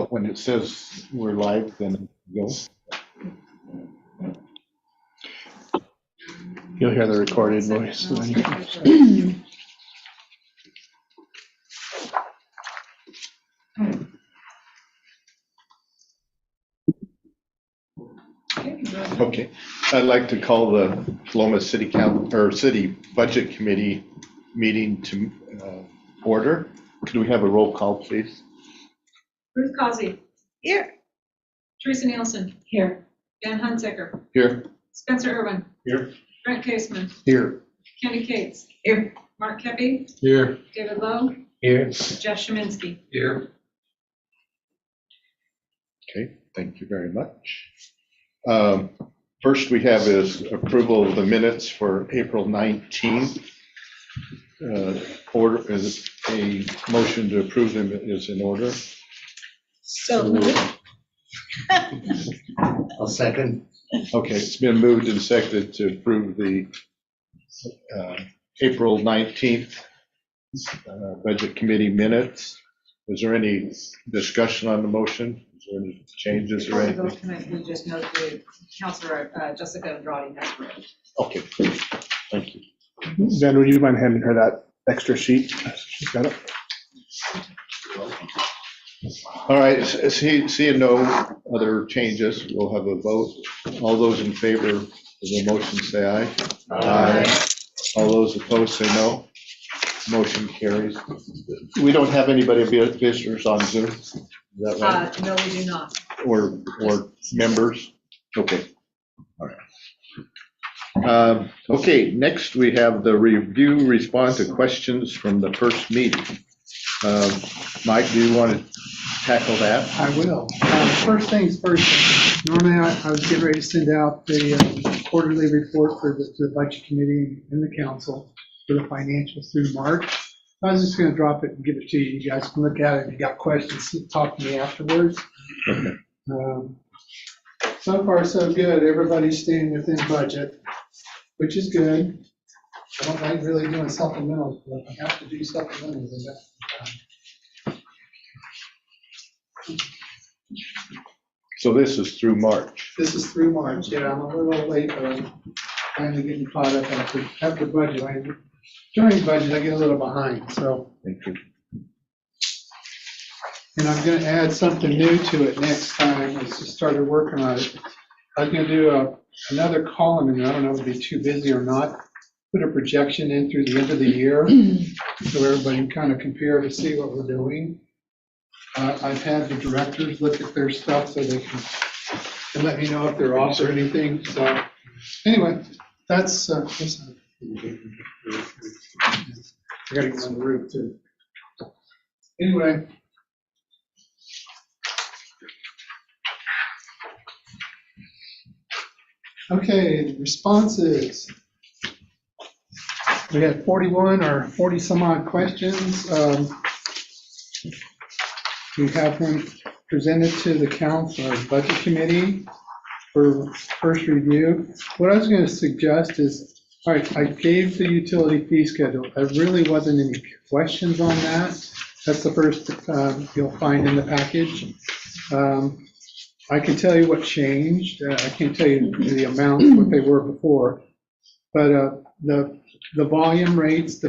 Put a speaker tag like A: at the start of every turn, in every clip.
A: when it says we're live, then go.
B: You'll hear the recorded voice.
A: Okay, I'd like to call the Paloma City Council or City Budget Committee meeting to order. Could we have a roll call, please?
C: Ruth Causey.
D: Here.
C: Teresa Nielsen.
D: Here.
C: Dan Hunsaker.
A: Here.
C: Spencer Irwin.
A: Here.
C: Brent Caseman.
A: Here.
C: Kenny Cates.
D: Here.
C: Mark Kepi.
B: Here.
C: David Lowe.
B: Here.
C: Jeff Sheminsky.
B: Here.
A: Okay, thank you very much. First we have is approval of the minutes for April 19th. Order is a motion to approve them is in order.
D: So moved.
B: I'll second.
A: Okay, it's been moved and seconded to approve the April 19th Budget Committee minutes. Is there any discussion on the motion? Is there any changes or anything?
C: Tonight, we just note the Councilor Jessica Andrade has read.
A: Okay, thank you.
B: Ben, would you mind handing her that extra sheet? She's got it.
A: All right, seeing no other changes, we'll have a vote. All those in favor of the motion say aye. Aye. All those opposed say no. Motion carries. We don't have anybody visitors on Zoom, is that right?
C: No, we do not.
A: Or members? Okay, all right. Okay, next we have the review, respond to questions from the first meeting. Mike, do you want to tackle that?
E: I will. First things first, normally I was getting ready to send out the quarterly report to the budget committee and the council for the financials through March. I was just going to drop it and give it to you. You guys can look at it. If you got questions, talk to me afterwards.
A: Okay.
E: So far, so good. Everybody's staying within budget, which is good. I don't like really doing supplementals, but if I have to do supplementals, I got
A: So this is through March.
E: This is through March. Yeah, I'm a little late, but I'm finally getting caught up after budget. During budget, I get a little behind, so.
A: Thank you.
E: And I'm gonna add something new to it next time. I just started working on it. I was gonna do another column, and I don't know if it'd be too busy or not. Put a projection in through the end of the year, so everybody can kind of compare to see what we're doing. I've had the directors look at their stuff so they can let me know if they're off or anything. So anyway, that's I gotta get on the roof too. Anyway. Okay, responses. We had 41 or 40 some odd questions. We have them presented to the council or budget committee for first review. What I was going to suggest is, all right, I gave the utility fee schedule. There really wasn't any questions on that. That's the first you'll find in the package. I can tell you what changed. I can't tell you the amounts, what they were before, but the volume rates, the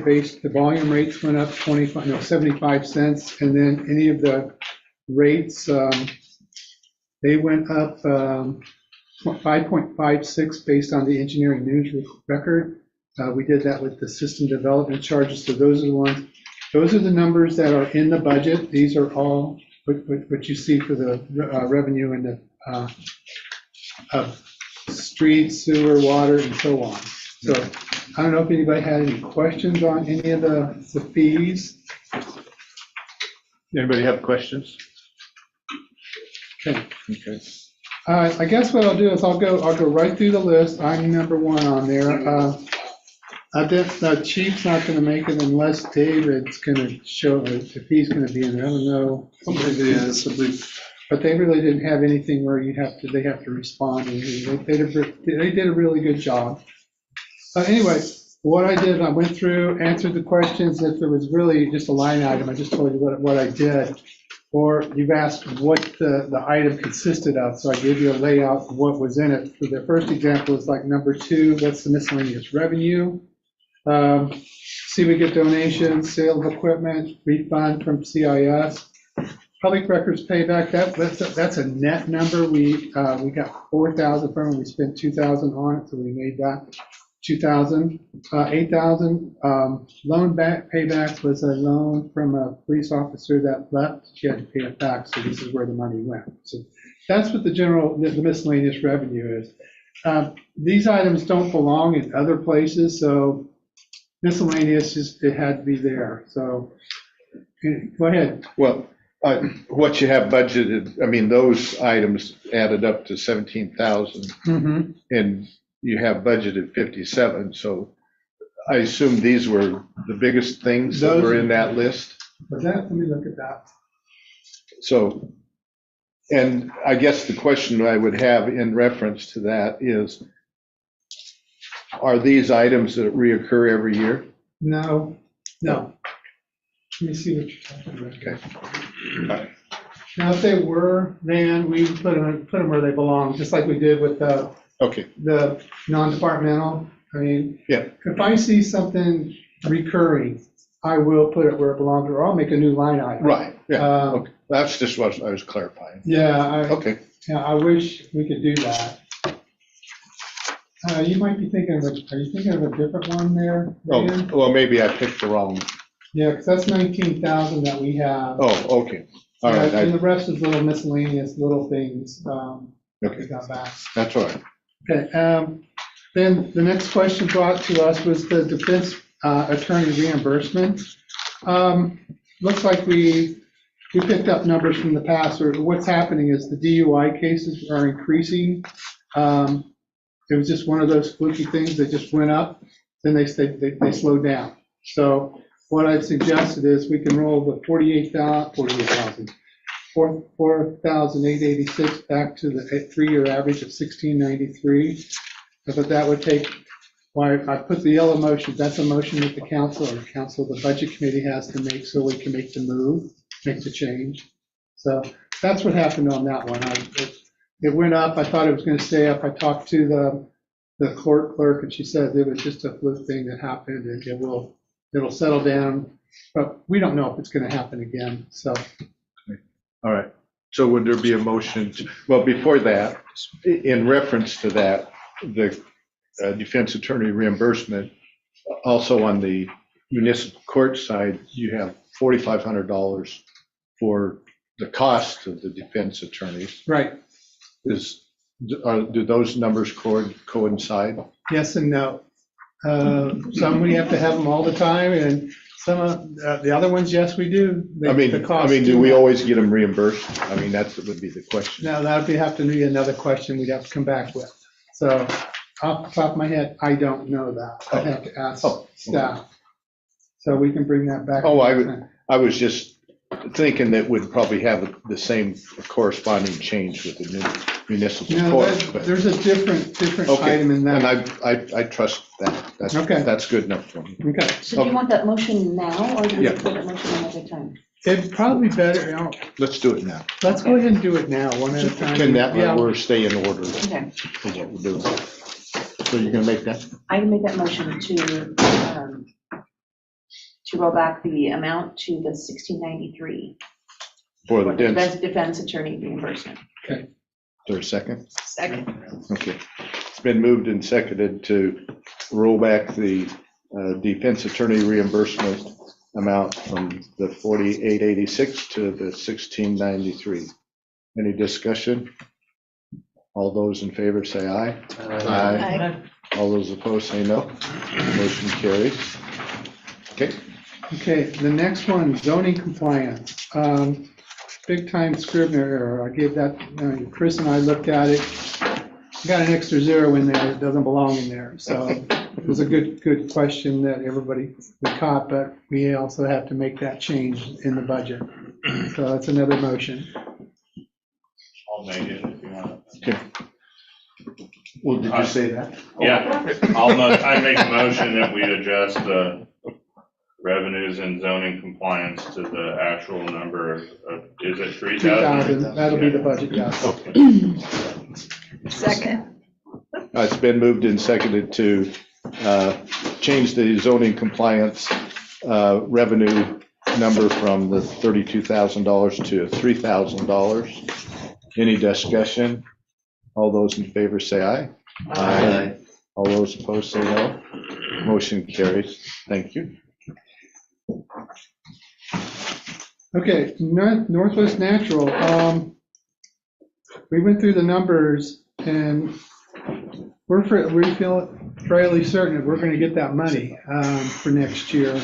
E: volume rates went up 75 cents, and then any of the rates, they went up 5.56 based on the engineering news record. We did that with the system development charges, so those are the ones. Those are the numbers that are in the budget. These are all what you see for the revenue in the street, sewer, water, and so on. So I don't know if anybody had any questions on any of the fees.
A: Anybody have questions?
E: Okay.
A: Okay.
E: I guess what I'll do is I'll go right through the list. I'm number one on there. The chief's not going to make it unless David's going to show it, if he's going to be in there. I don't know. It is, but they really didn't have anything where they have to respond. They did a really good job. Anyway, what I did, I went through, answered the questions. If there was really just a line item, I just told you what I did. or you've asked what the item consisted of, so I gave you a layout of what was in it. So the first example is like number 2, that's the miscellaneous revenue. See, we get donations, sale of equipment, refund from CIS. Public records payback, that's a net number. We got 4,000 from it, we spent 2,000 on it, so we made that 2,000. 8,000, loan back payback was a loan from a police officer that left, she had to pay it back, so this is where the money went. So that's what the miscellaneous revenue is. These items don't belong in other places, so miscellaneous, it had to be there, so, go ahead.
A: Well, what you have budgeted, I mean, those items added up to 17,000
E: Mhm.
A: and you have budgeted 57. So I assume these were the biggest things that were in that list.
E: But let me look at that.
A: So, and I guess the question I would have in reference to that is, are these items that reoccur every year?
E: No. Let me see what you're talking about.
A: Okay.
E: Now, if they were, then we put them where they belong, just like we did with
A: Okay,
E: the non-departmental. I mean,
A: yeah,
E: if I see something recurring, I will put it where it belongs, or I'll make a new line item.
A: right, yeah,
E: Um,
A: okay. That's just what I was clarifying.
E: Yeah,
A: Okay,
E: I wish we could do that. You might be thinking are you thinking of a different one there? Dan?
A: well, maybe I picked the wrong,
E: Yeah, because that's 19,000 that we have.
A: oh, okay, all right,
E: And the rest is little miscellaneous little things we
A: okay,
E: got back.
A: that's all right.
E: Okay, then the next question brought to us was the defense attorney reimbursement. Looks like we picked up numbers from the past, or what's happening is the DUI cases are increasing. It was just one of those fluky things that just went up, then they slowed down. So what I've suggested is we can roll the 4,886 back to the 3-year average of 1693. But that would take, why I put the yellow motion, that's a motion that the the budget committee has to make so we can make the move, make the change. So that's what happened on that one. It went up, I thought it was gonna stay up. I talked to the clerk and she said it was just a fluke thing that happened and it'll settle down, but we don't know if it's gonna happen again, so.
A: All right, so would there be a motion, well, before that, in reference to that, the defense attorney reimbursement, also on the municipal court side, you have $4,500 for the cost of the defense attorneys.
E: Right,
A: Do those numbers coincide?
E: yes and no. Some we have to have them all the time, and some of the other ones, yes, we do.
A: I mean, do we always get them reimbursed? I mean, that would be the question.
E: No, that would have to be another question we'd have to come back with. So off the top of my head, I don't know that. I'd have to ask staff. So we can bring that back.
A: Oh, I was just thinking that would probably have the same corresponding change with the municipal
E: No,
A: court. but-
E: there's a different
A: Okay,
E: item in
A: and
E: that.
A: I trust that.
E: Okay.
A: That's good enough for me.
E: Okay,
D: So do you want that motion now, or do you
A: Yeah.
D: want that motion another time?
E: it'd probably better,
A: Let's do it now.
E: let's go ahead and do it now, one at a time.
A: Can that,
E: Yeah.
A: we're stay in order
D: Okay,
A: for what we're doing. So you're gonna make that?
D: I can make that motion to roll back the amount to the 1693
A: For the
D: for the
A: defense,
D: defense attorney reimbursement.
A: is there a second?
C: Second.
A: Okay. It's been moved and seconded to roll back the defense attorney reimbursement amount from the 4,886 to the 1693. Any discussion? All those in favor say aye.
D: Aye.
A: All those opposed say no. Motion carries. Okay,
E: Okay, the next one, zoning compliance. Big time Scrivener error. I gave that, Chris and I looked at it. Got an extra 0 in there. It doesn't belong in there. So it was a good question that everybody caught, but we also have to make that change in the budget. So that's another motion.
F: I'll make it if you want.
A: okay. Well, did you say that?
F: Yeah, I make a motion that we adjust the revenues and zoning compliance to the actual number of, is it
E: 2,000,
F: 3,000?
E: that'll be the budget, yes.
C: Second.
A: It's been moved and seconded to change the zoning compliance revenue number from the $32,000 to $3,000. Any discussion? All those in favor say aye. Aye. All those opposed say no. Motion carries. Thank you.
E: Okay, Northwest Natural, we went through the numbers and we feel fairly certain that we're gonna get that money for next year.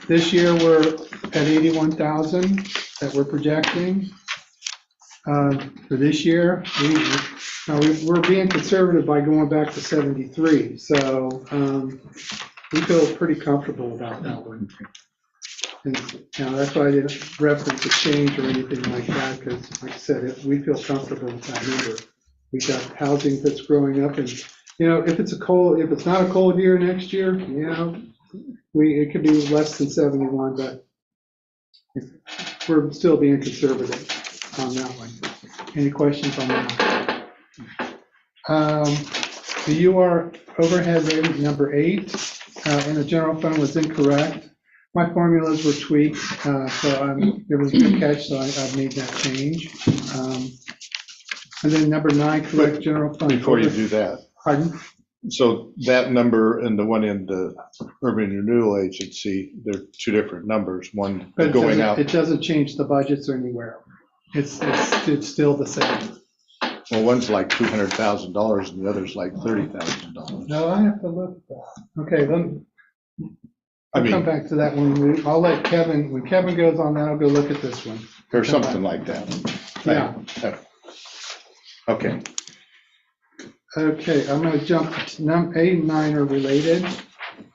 E: This year, we're at 81,000 that we're projecting. For this year, we're being conservative by going back to 73, so we feel pretty comfortable about that one. And that's why I didn't reference a change or anything like that, because like I said, we feel comfortable with that number. We've got housing that's growing up, and if it's not a cold year next year, it could be less than 71, but we're still being conservative on that one. Any questions on that? The UR overhead rate number 8 in the general fund was incorrect. My formulas were tweaked, so there was a good catch, so I've made that change. And then number 9, correct general fund.
A: Before you do that,
E: Pardon?
A: so that number and the one in the Urban Renewal Agency, they're two different numbers, one
E: But
A: going out.
E: it doesn't change the budgets anywhere. It's still the same.
A: Well, one's like $200,000 and the other's like $30,000.
E: No, I have to look at that. Okay,
A: I
E: I'll come
A: mean,
E: back to that one. I'll let Kevin, when Kevin goes on that, I'll go look at this one.
A: or something like that.
E: Yeah.
A: Okay.
E: Okay, I'm going to jump to 8 and 9 are related.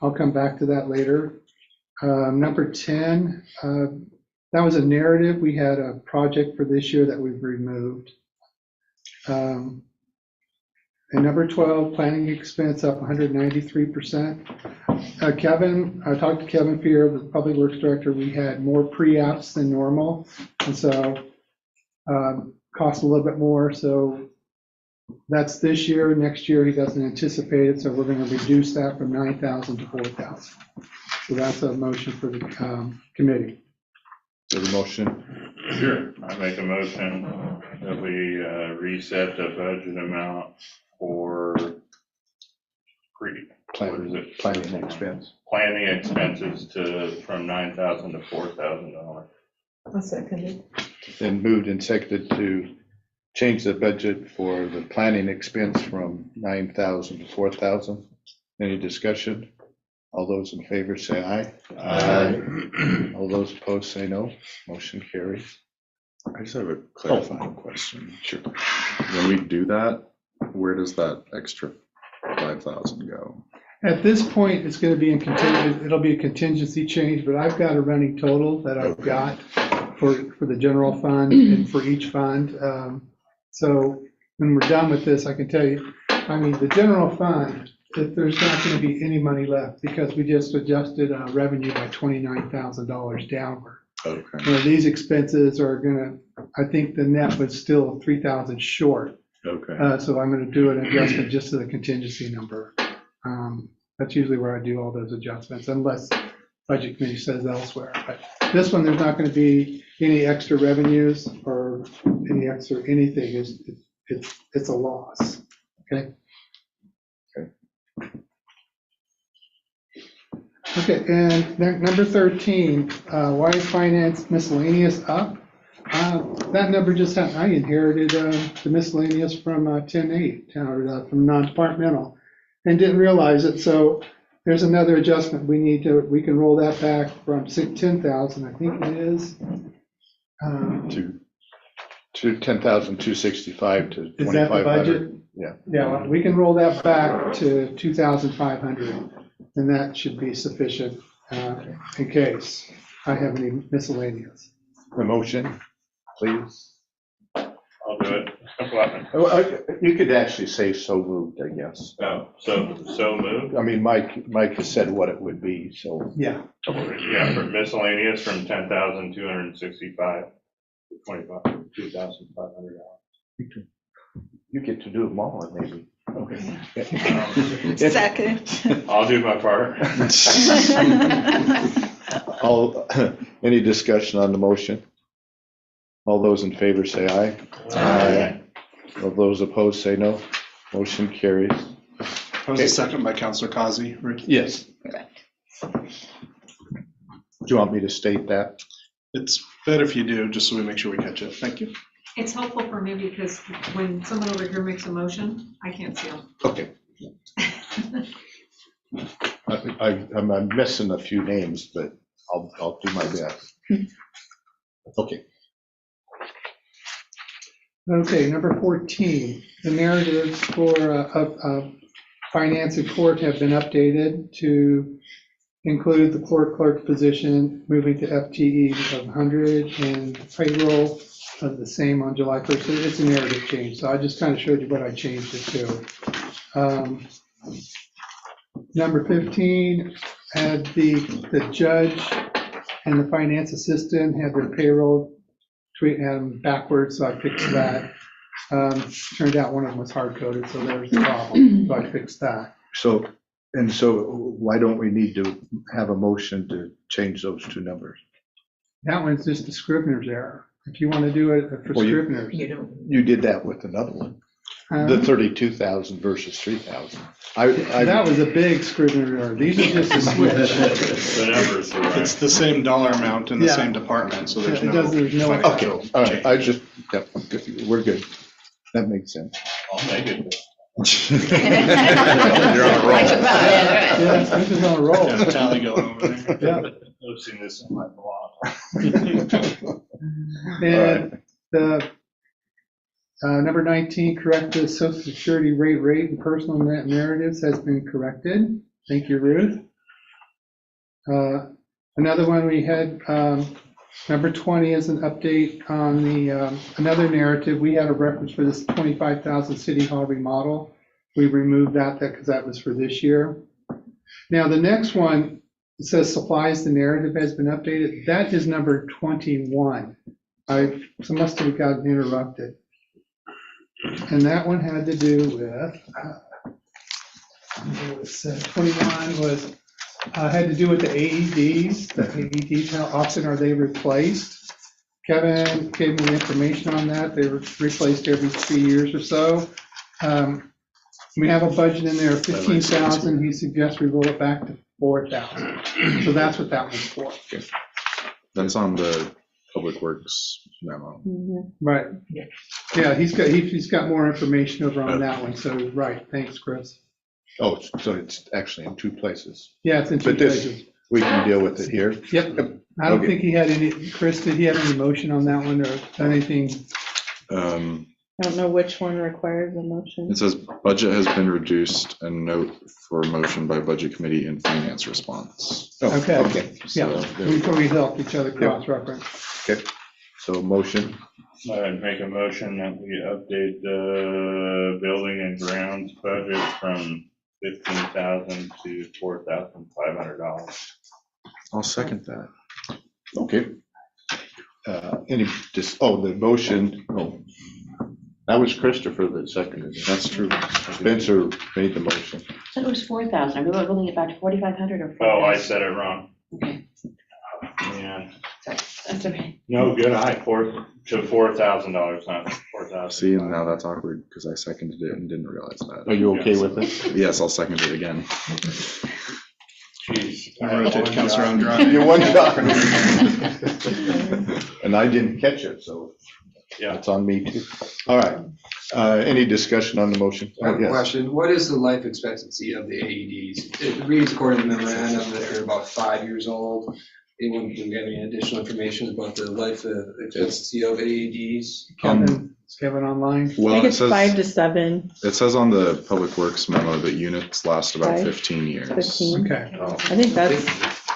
E: I'll come back to that later. Number 10, that was a narrative. We had a project for this year that we've removed. And number 12, planning expense up 193%. Kevin, I talked to Kevin Fear, the Public Works Director. We had more pre-apps than normal, and so cost a little bit more. So that's this year. Next year, he doesn't anticipate it, so we're going to reduce that from 9,000 to 4,000. So that's a motion for the committee.
A: So the motion,
F: Sure. I make a motion that we reset the budget amount for
A: planning expense.
F: planning expenses from $9,000 to $4,000.
C: A second.
A: Then moved and seconded to change the budget for the planning expense from 9,000 to 4,000. Any discussion? All those in favor say aye. Aye. All those opposed say no. Motion carries.
G: I just have a clarifying question. Sure. When we do that, where does that extra 5,000 go?
E: At this point, it's going to be it'll be a contingency change, but I've got a running total that I've got for the general fund and for each fund. So when we're done with this, I can tell you, the general fund, that there's not going to be any money left because we just adjusted revenue by $29,000 downward.
G: Okay.
E: These expenses are going to, I think the net was still 3,000 short.
G: Okay.
E: So I'm going to do an adjustment just to the contingency number. That's usually where I do all those adjustments, unless budget committee says elsewhere. But this one, there's not going to be any extra revenues or any extra anything. It's a loss. Okay. Okay, and number 13, why is finance miscellaneous up? That number just happened. I inherited the miscellaneous from 10.8, or from non-departmental, and didn't realize it. So there's another adjustment we can roll that back from 10,000, I think it is.
A: To 10,265 to 2,500.
E: Is that the budget?
A: Yeah.
E: Yeah, we can roll that back to 2,500, and that should be sufficient in case I have any miscellaneous.
A: The motion, please.
F: I'll do it.
A: You could actually say so moved, I guess.
F: Oh, so moved?
A: I mean, Mike has said what it would be, so.
E: Yeah,
F: Yeah, for miscellaneous from 10,265 to 2,500.
A: You get to do them all, maybe. Okay.
H: Second.
F: I'll do my part.
A: Any discussion on the motion? All those in favor say aye. Aye. All those opposed say no. Motion carries.
B: That was a second by Counselor Kazi. Rick.
A: Yes. Do you want me to state that?
B: It's better if you do, just so we make sure we catch it. Thank you.
C: It's helpful for me because when someone over here makes a motion, I can't see them.
A: Okay. I'm missing a few names, but I'll do my best. Okay.
E: okay, number 14, the narratives for finance and court have been updated to include the clerk position moving to FTE of 100 and payroll of the same on July 1st. So it's a narrative change, so I just kind of showed you what I changed it to. Number 15 had the judge and the finance assistant had their payroll backwards, so I fixed that. Turned out one of them was hard-coded, so there was a problem, so I fixed that.
A: So why don't we need to have a motion to change those two numbers?
E: That one's just the Scrivener's error. If you want to do it for
A: Well,
E: Scrivener's.
A: You did that with another one, the 32,000 versus 3,000.
E: That was a big Scrivener error. These are just a switch.
F: The numbers are
B: It's
F: right.
B: the same dollar amount in the
E: Yeah.
B: same department, so there's
E: It doesn't- there's no-
A: Okay,
B: financial
A: all right,
B: change.
A: I just, yeah, we're good. That makes sense.
F: I'll make it.
G: You're on a roll.
E: Yeah, this is on a roll.
B: Yeah, tally going over there.
E: Yeah.
F: I've seen this in my blog.
E: And the number 19, correct the social security rate and personal narratives has been corrected. Thank you, Ruth. Another one we had, number 20 is an update on the, another narrative. We had a reference for this 25,000 City Hall remodel. We removed that because that was for this year. Now, the next one, it says supplies, the narrative has been updated. That is number 21. I must have gotten interrupted. And that one had to do with, 21 was, had to do with the AEDs, how often are they replaced? Kevin gave me the information on that. They were replaced every 3 years or so. We have a budget in there of 15,000. He suggests we roll it back to 4,000. So that's what that one's for.
G: That's on the Public Works memo.
E: Right. Yeah, he's got more information over on that one. So, right. Thanks, Chris.
A: Oh, so it's actually in two places.
E: Yeah, it's in two
A: But this,
E: places.
A: we can deal with it here.
E: Yep. I don't
A: Okay.
E: think he had any, Chris, did he have any motion on that one or anything?
H: I don't know which one requires a motion.
G: It says budget has been reduced and note for motion by budget committee in finance response.
A: Oh,
E: Okay.
A: Okay,
E: Yeah, we help each other cross-reference.
A: so motion,
F: I'd make a motion that we update the building and grounds budget from $15,000 to $4,500.
G: I'll second that.
A: okay. The motion, that was Christopher that seconded it.
G: That's true.
A: Spencer made the motion.
D: So it was 4,000. Are we rolling it back to 4,500 or 4,000?
F: Oh, I said it wrong.
D: Okay,
F: Yeah.
D: sorry. That's okay.
F: No, good eye, to $4,000, not 4,000.
G: See, and now that's awkward because I seconded it and didn't realize that.
A: Are you okay with it?
G: Yes, I'll second it again.
F: Jeez.
B: I rotate Counselor Andrade.
A: You're one shot. And I didn't catch it, so
F: Yeah.
A: it's on me too. All right. Any discussion on the motion?
I: I have a
A: Yes.
I: question. What is the life expectancy of the AEDs? It reads according to the memorandum that they're about 5 years old. Anyone can get any additional information about the life expectancy of AEDs?
E: Is Kevin online?
H: I
G: Well,
H: think
G: it
H: it's 5
G: says,
H: to 7.
G: it says on the Public Works memo that units last about
H: 5,
G: 15 years.
H: 15.
E: Okay.
H: I think that's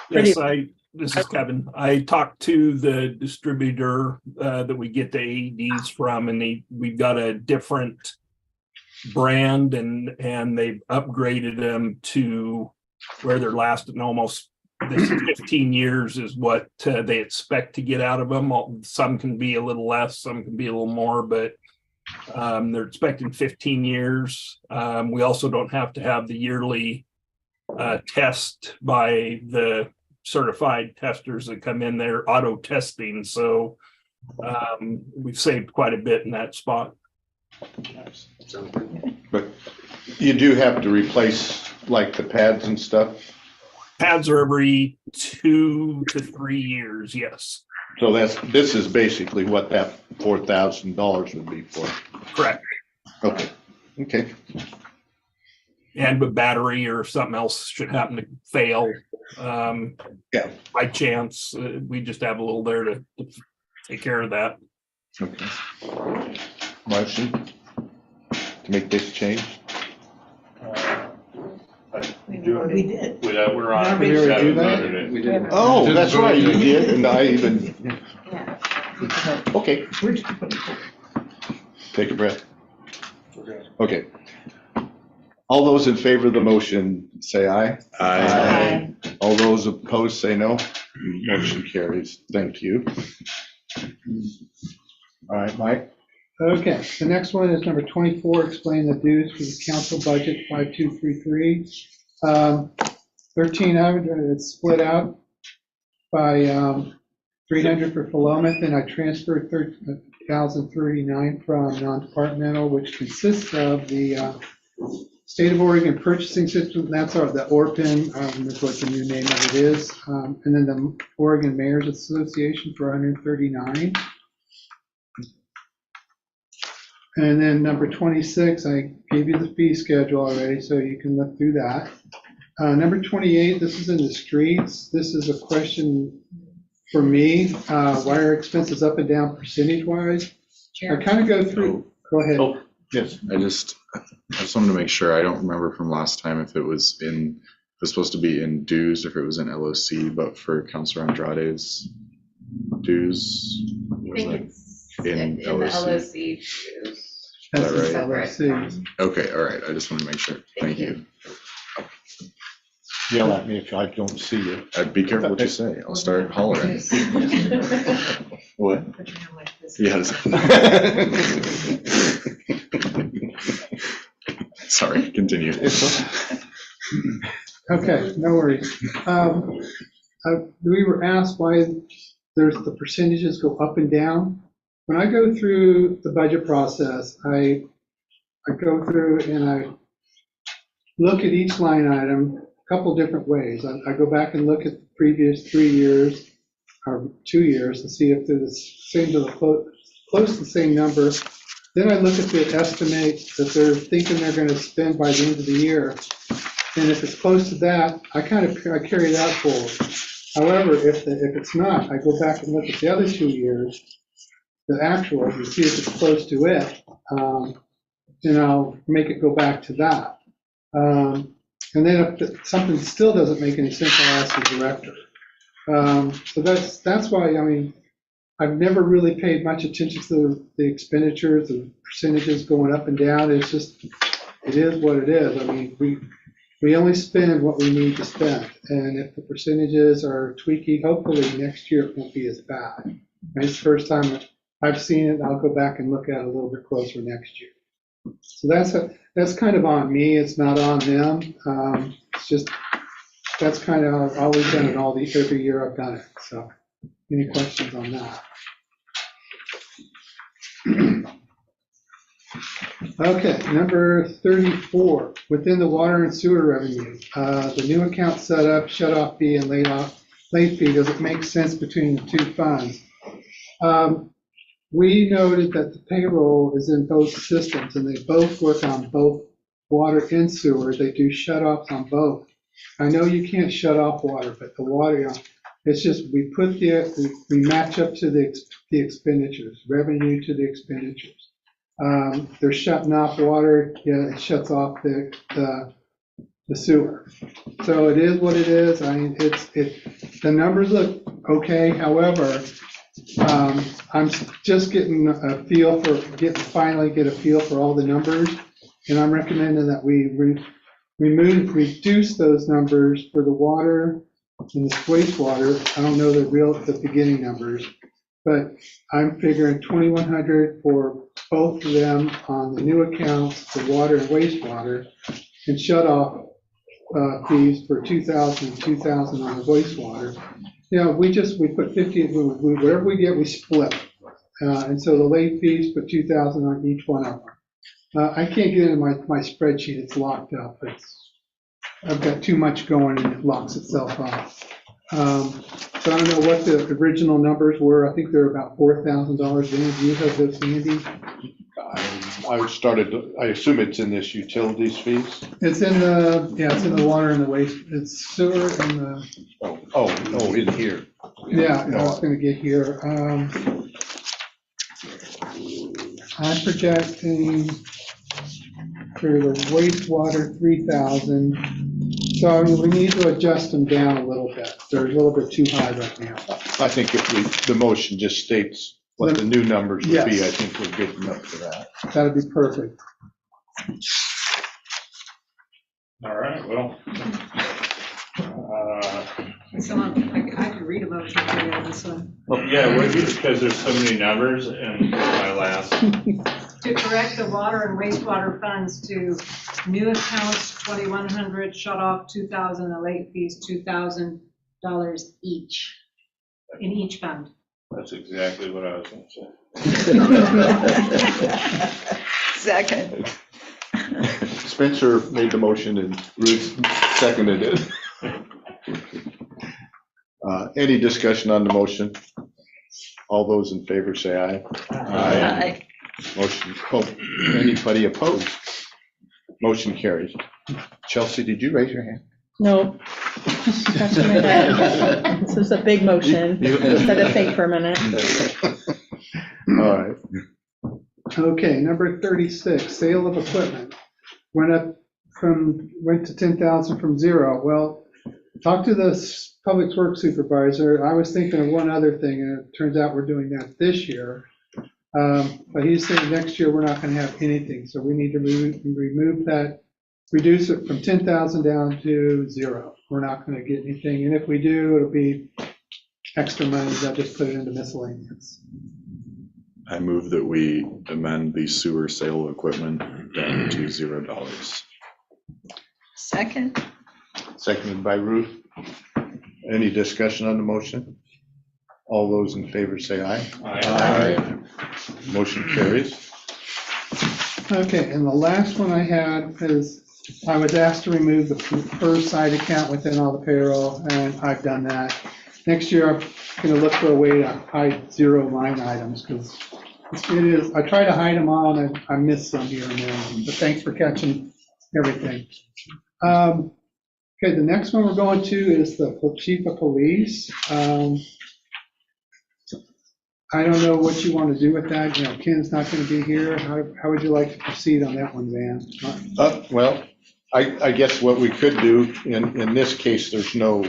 H: pretty,
J: Yes, I this is Kevin. I talked to the distributor that we get the AEDs from, and we've got a different brand, and they've upgraded them to where they're lasting almost this 15 years is what they expect to get out of them. Some can be a little less, some can be a little more, but they're expecting 15 years. We also don't have to have the yearly test by the certified testers that come in there, auto testing. So we've saved quite a bit in that spot.
A: But you do have to replace like the pads and stuff.
J: Pads are every 2 to 3 years, yes.
A: So this is basically what that $4,000 would be for.
J: Correct.
A: Okay.
J: And the battery or something else should happen to fail. By chance, we just have a little there to take care of that.
A: Okay. Motion to make this change?
F: We did. We're on.
E: Did we already do that?
F: voted it.
I: We did.
A: Oh, that's right, you did, and I even, okay. Take a breath. Okay. All those in favor of the motion, say aye.
D: Aye.
A: All those opposed, say no. Motion carries. Thank you. All right, Mike?
E: Okay, the next one is number 24, explain the dues for the council budget 5233. 1300, it's split out by 300 for Philomath, and I transferred 1,039 from non-departmental, which consists of the State of Oregon Purchasing System, that's the ORPN, that's what the new name of it is, and then the Oregon Mayors Association for 139. And then number 26, I gave you the fee schedule already, so you can look through that. Number 28, this is in the streets. This is a question for me. Why are expenses up and down percentage-wise? I kind of go through, go ahead.
A: Oh, yes.
G: I just wanted to make sure. I don't remember from last time if it was supposed to be in dues, or if it was in LOC, but for Councilor Andrade's dues, was that in
H: the
G: LOC?
H: LOC.
G: Is that right?
H: Separate.
E: Let's see.
G: Okay, all right. I just want to make sure. Thank you.
A: Yell at me if I don't see you.
G: Be careful what you say. I'll start hollering. What?
C: Put your hand like this.
G: Yes. Sorry, continue.
E: Okay, no worries. We were asked why the percentages go up and down. When I go through the budget process, I go through and I look at each line item a couple different ways. I go back and look at the previous 3 years or 2 years and see if they're the same to the close to the same number. Then I look at the estimate that they're thinking they're going to spend by the end of the year. And if it's close to that, I carry that forward. However, if it's not, I go back and look at the other 2 years, the actual, to see if it's close to it, and I'll make it go back to that. And then if something still doesn't make any sense, I'll ask the director. So that's why, I mean, I've never really paid much attention to the expenditures, the percentages going up and down. It's just, it is what it is. I mean, we only spend what we need to spend. And if the percentages are tweaky, hopefully next year it won't be as bad. It's the first time I've seen it. I'll go back and look at it a little bit closer next year. So that's kind of on me. It's not on them. It's just, that's kind of, I've always done it every year I've done it. So any questions on that? Okay, number 34, within the water and sewer revenue, the new account setup, shut-off fee, and late fee, does it make sense between the two funds? We noted that the payroll is in both systems, and they both work on both water and sewer. They do shut-offs on both. I know you can't shut off water, but the water, it's just we match up to the expenditures, revenue to the expenditures. They're shutting off water, it shuts off the sewer. So it is what it is. I mean, the numbers look okay, however, I'm just getting a feel for, finally get a feel for all the numbers, and I'm recommending that we reduce those numbers for the water and the wastewater. I don't know the beginning numbers, but I'm figuring 2,100 for both of them on the new accounts, the water and wastewater, and shut off fees for 2,000 and 2,000 on the wastewater. You know, we put 50, whatever we get, we split. And so the late fees, put 2,000 on each one of them. I can't get into my spreadsheet, it's locked up. I've got too much going and it locks itself off. So I don't know what the original numbers were. I think they're about $4,000. Do you have those handy?
A: I assume it's in this utilities fees?
E: It's in the water and the waste, it's sewer and the,
A: Oh, in here.
E: yeah, I was gonna get here. I'm projecting for the wastewater 3,000. So I mean, we need to adjust them down a little bit. They're a little bit too high right now.
A: I think if the motion just states what the new numbers would be, I
E: Yes.
A: think we're good enough for that.
E: That'd be perfect.
F: All right, well.
C: Someone, I could read a motion for you on this one.
F: Yeah, because there's so many numbers and my last,
C: To correct the water and wastewater funds to new accounts, 2,100, shut off 2,000, the late fees, $2,000 each, in each fund.
F: that's exactly what I was gonna say.
H: Second.
A: Spencer made the motion and Ruth seconded it. Any discussion on the motion? All those in favor say aye.
H: Aye.
A: Motion, anybody opposed? Motion carries. Chelsea, did you raise your hand?
H: Nope. Scratching my head. This is a big motion. Just had to think for a minute.
A: All right.
E: Okay, number 36, sale of equipment. Went to 10,000 from zero. Well, talk to the public works supervisor. I was thinking of one other thing, and it turns out we're doing that this year. But he's saying next year we're not going to have anything, so we need to remove that, reduce it from 10,000 down to zero. We're not going to get anything, and if we do, it'll be extra money. I'll just put it into miscellaneous.
G: I move that we amend the sewer sale of equipment down to $0.
H: Second.
A: Seconded by Ruth. Any discussion on the motion? All those in favor say aye.
F: Aye.
A: Motion carries.
E: Okay, and the last one I had is, I was asked to remove the first side account within all the payroll, and I've done that. Next year, I'm gonna look for a way to hide zero line items, because it is, I try to hide them all, and I miss some here and there, but thanks for catching everything. Okay, the next one we're going to is the chief of police. I don't know what you want to do with that. You know, Ken's not going to be here. How would you like to proceed on that one, Van?
A: Well, I guess what we could do, in this case, there's no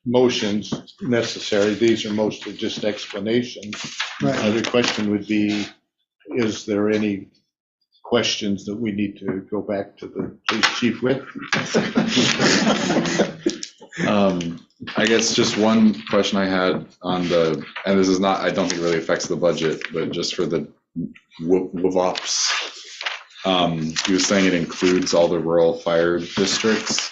A: motions necessary. These are mostly just explanations.
E: Right.
A: The question would be, is there any questions that we need to go back to the police chief with?
G: I guess just one question I had on the, and this is not, I don't think it really affects the budget, but just for the WVOPs. He was saying it includes all the rural fire districts,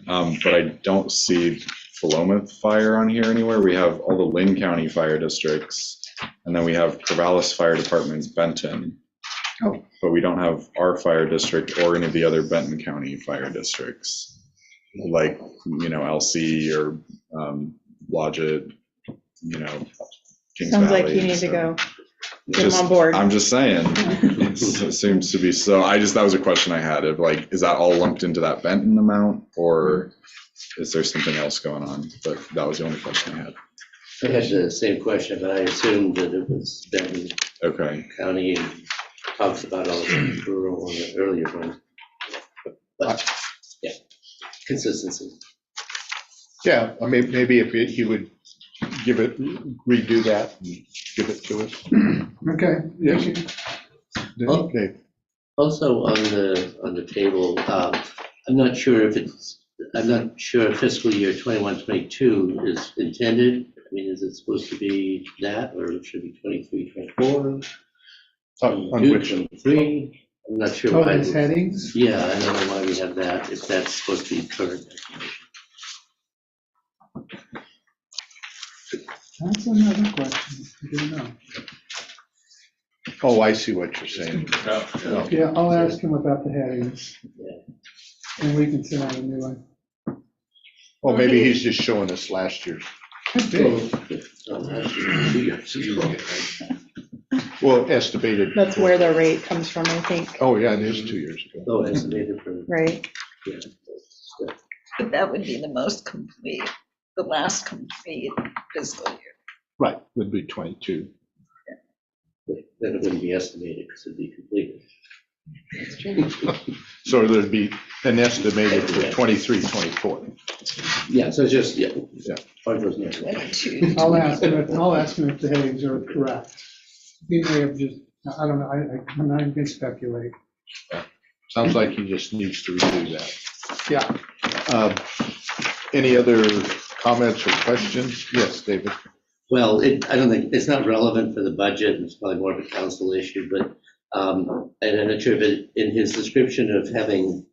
G: but I don't see Philomath Fire on here anywhere. We have all the Lynn County fire districts, and then we have Corvallis Fire Department's Benton.
E: Oh.
G: But we don't have our fire district or any of the other Benton County fire districts, like, LC or Blodgett, Kings
H: Sounds
G: Valley.
H: like you need to go get them
G: Just-
H: on board.
G: I'm just saying, it seems to be so. That was a question I had of is that all lumped into that Benton amount, or is there something else going on? But that was the only question I had.
K: I had the same question, but I assumed that it was Benton
G: Okay.
K: County and talks about all the rural on the earlier one. But, yeah, consistency.
A: Yeah, I mean, maybe if he would redo that and give it to us.
E: Okay.
A: Yes.
K: Oh.
A: Okay.
K: Also on the table, I'm not sure if fiscal year 21-22 is intended. I mean, is it supposed to be that, or it should be 23-24?
A: On which,
K: 23? I'm not sure
E: Oh,
K: why.
E: those headings?
K: Yeah, I don't know why we have that, if that's supposed to be current.
E: That's another question. I don't know.
A: oh, I see what you're saying. Oh,
E: Yeah, I'll ask him about the headings. And we can send out a new one.
A: Oh, maybe he's just showing us last year's.
E: Could be.
A: Well, estimated.
H: That's where the rate comes from, I think,
A: Oh, yeah, it is 2 years ago.
K: Oh, estimated for,
H: right?
K: yeah.
L: But that would be the most complete, the last complete fiscal year.
A: Right, would be 22.
K: Then it wouldn't be estimated because it'd be completed.
A: So there'd be an estimated for 23, 24.
K: Yeah, so it's just, yeah.
A: Yeah.
K: Part of those numbers.
L: 22.
E: I'll ask him if the headings are correct. He may have just, I don't know, I'm not even gonna speculate.
A: Sounds like he just needs to review that.
E: Yeah.
A: Any other comments or questions? Yes, David.
K: Well, I don't think, it's not relevant for the budget, it's probably more of a council issue, but, and I'm not sure, but in his description of having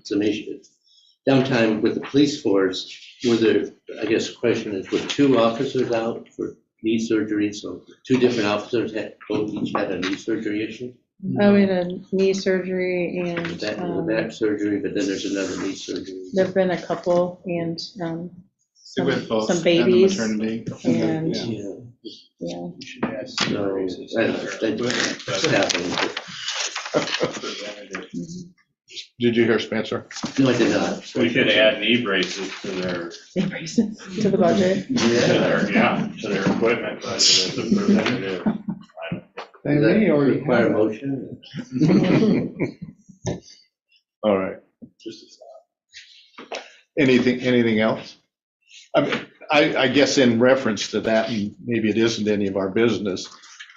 K: some issues, downtime with the police force, were there, I guess the question is, were 2 officers out for knee surgery? So 2 different officers each had a knee surgery issue?
H: Oh, we had a knee surgery and
K: The back surgery, but then there's another knee surgery.
H: there've been a couple and
B: They went both.
H: some
B: and the
H: babies
B: maternity.
H: and,
K: Yeah.
H: yeah.
K: So, I don't know, that's happening.
A: Did you hear Spencer?
K: No, I did not.
F: We should add knee braces to their,
H: Knee braces to the budget.
F: to their equipment budget as a preventative.
E: They
K: Does that
E: may already
K: require
E: have
K: a
E: it.
K: motion?
A: All right. Anything else? I mean, I guess in reference to that, and maybe it isn't any of our business,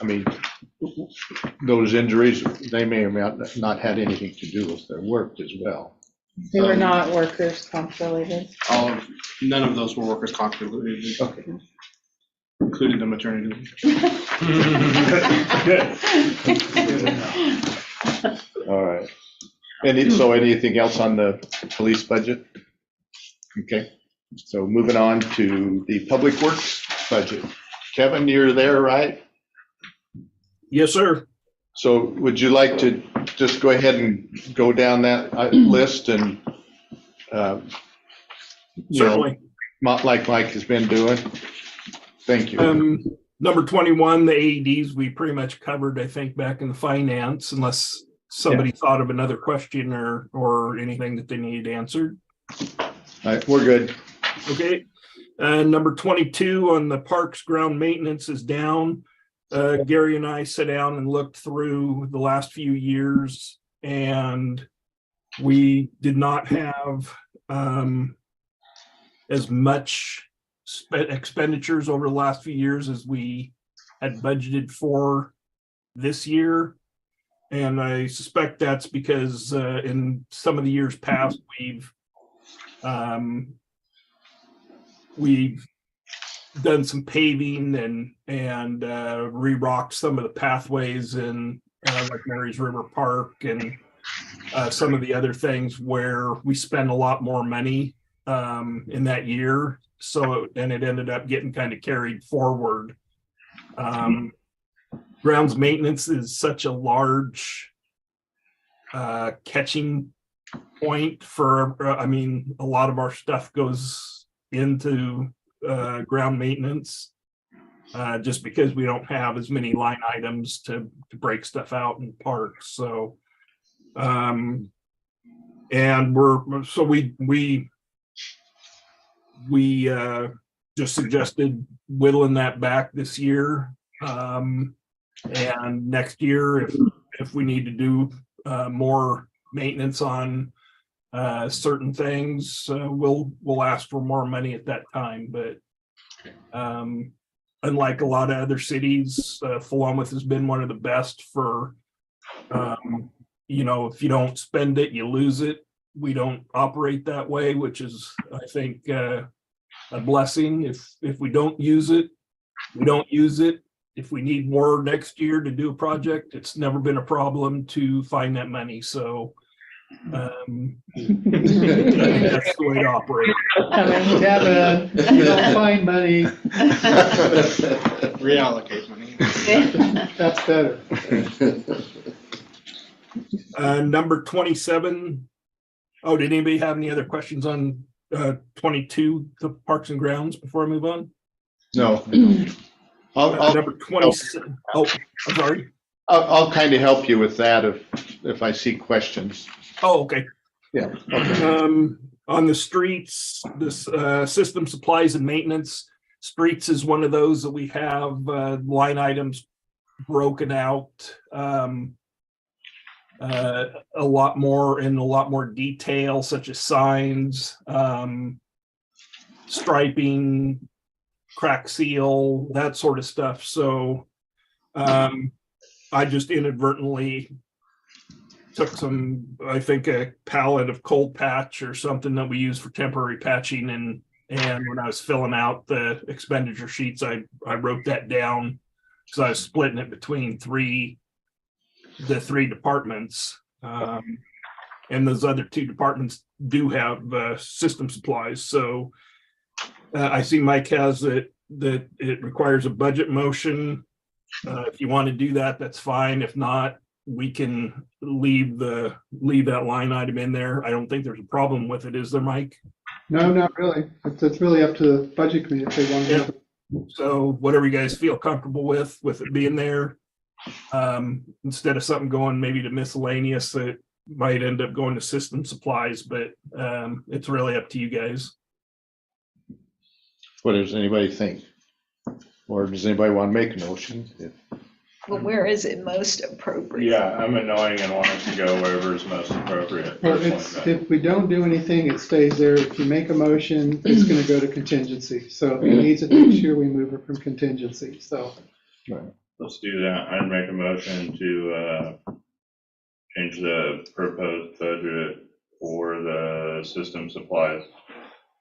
A: I mean, those injuries, they may or may not had anything to do with their work as well.
H: They were not workers' comp related.
B: None of those were workers' comp related,
A: Okay.
B: including the maternity.
A: All right. So anything else on the police budget? Okay, so moving on to the public works budget. Kevin, you're there, right?
J: Yes, sir.
A: So would you like to just go ahead and go down that list and,
J: Certainly.
A: like Mike has been doing? Thank you.
J: Number 21, the AEDs, we pretty much covered, I think, back in the finance, unless somebody thought of another question or anything that they needed answered.
A: All right, we're good.
J: Okay. Number 22 on the parks ground maintenance is down. Gary and I sat down and looked through the last few years, and we did not have as much expenditures over the last few years as we had budgeted for this year. And I suspect that's because in some of the years past, we've done some paving and re-rocked some of the pathways in like Mary's River Park and some of the other things where we spend a lot more money in that year. So, and it ended up getting kind of carried forward. Grounds maintenance is such a large catching point for, I mean, a lot of our stuff goes into ground maintenance just because we don't have as many line items to break stuff out in parks. So, and we just suggested whittling that back this year. And next year, if we need to do more maintenance on certain things, we'll ask for more money at that time, but unlike a lot of other cities, Philomath has been one of the best for, if you don't spend it, you lose it. We don't operate that way, which is, I think, a blessing. If we don't use it, we don't use it. If we need more next year to do a project, it's never been a problem to find that money. So I think that's the way to operate.
E: Kevin, you don't find money,
B: Reallocate money.
E: that's better.
J: Number 27. Oh, did anybody have any other questions on 22, the Parks and Grounds, before I move on?
A: No. I'll
J: Number 27. Oh, I'm sorry.
A: I'll kind of help you with that if I see questions.
J: Oh, okay.
A: Yeah.
J: On the streets, this system supplies and maintenance, streets is one of those that we have line items broken out a lot more in a lot more detail, such as signs, striping, crack seal, that sort of stuff. So I just inadvertently took I think a pallet of cold patch or something that we use for temporary patching, and when I was filling out the expenditure sheets, I wrote that down because I was splitting it between the three departments, and those other two departments do have system supplies. So I see Mike has that it requires a budget motion. If you want to do that, that's fine. If not, we can leave that line item in there. I don't think there's a problem with it, is there, Mike?
E: No, not really. It's really up to the budget committee if they want to.
J: So whatever you guys feel comfortable with it being there, instead of something going maybe to miscellaneous, that might end up going to system supplies, but it's really up to you guys.
A: What does anybody think? Or does anybody want to make a motion?
L: Well, where is it most appropriate?
F: Yeah, I'm annoying and want it to go wherever is most appropriate.
E: Well,
F: personally,
E: if we don't do anything, it stays there. If you make a motion, it's gonna go to contingency. So if it needs it next year, we move it from contingency, so.
F: Let's do that. I'd make a motion to change the proposed budget for the system supplies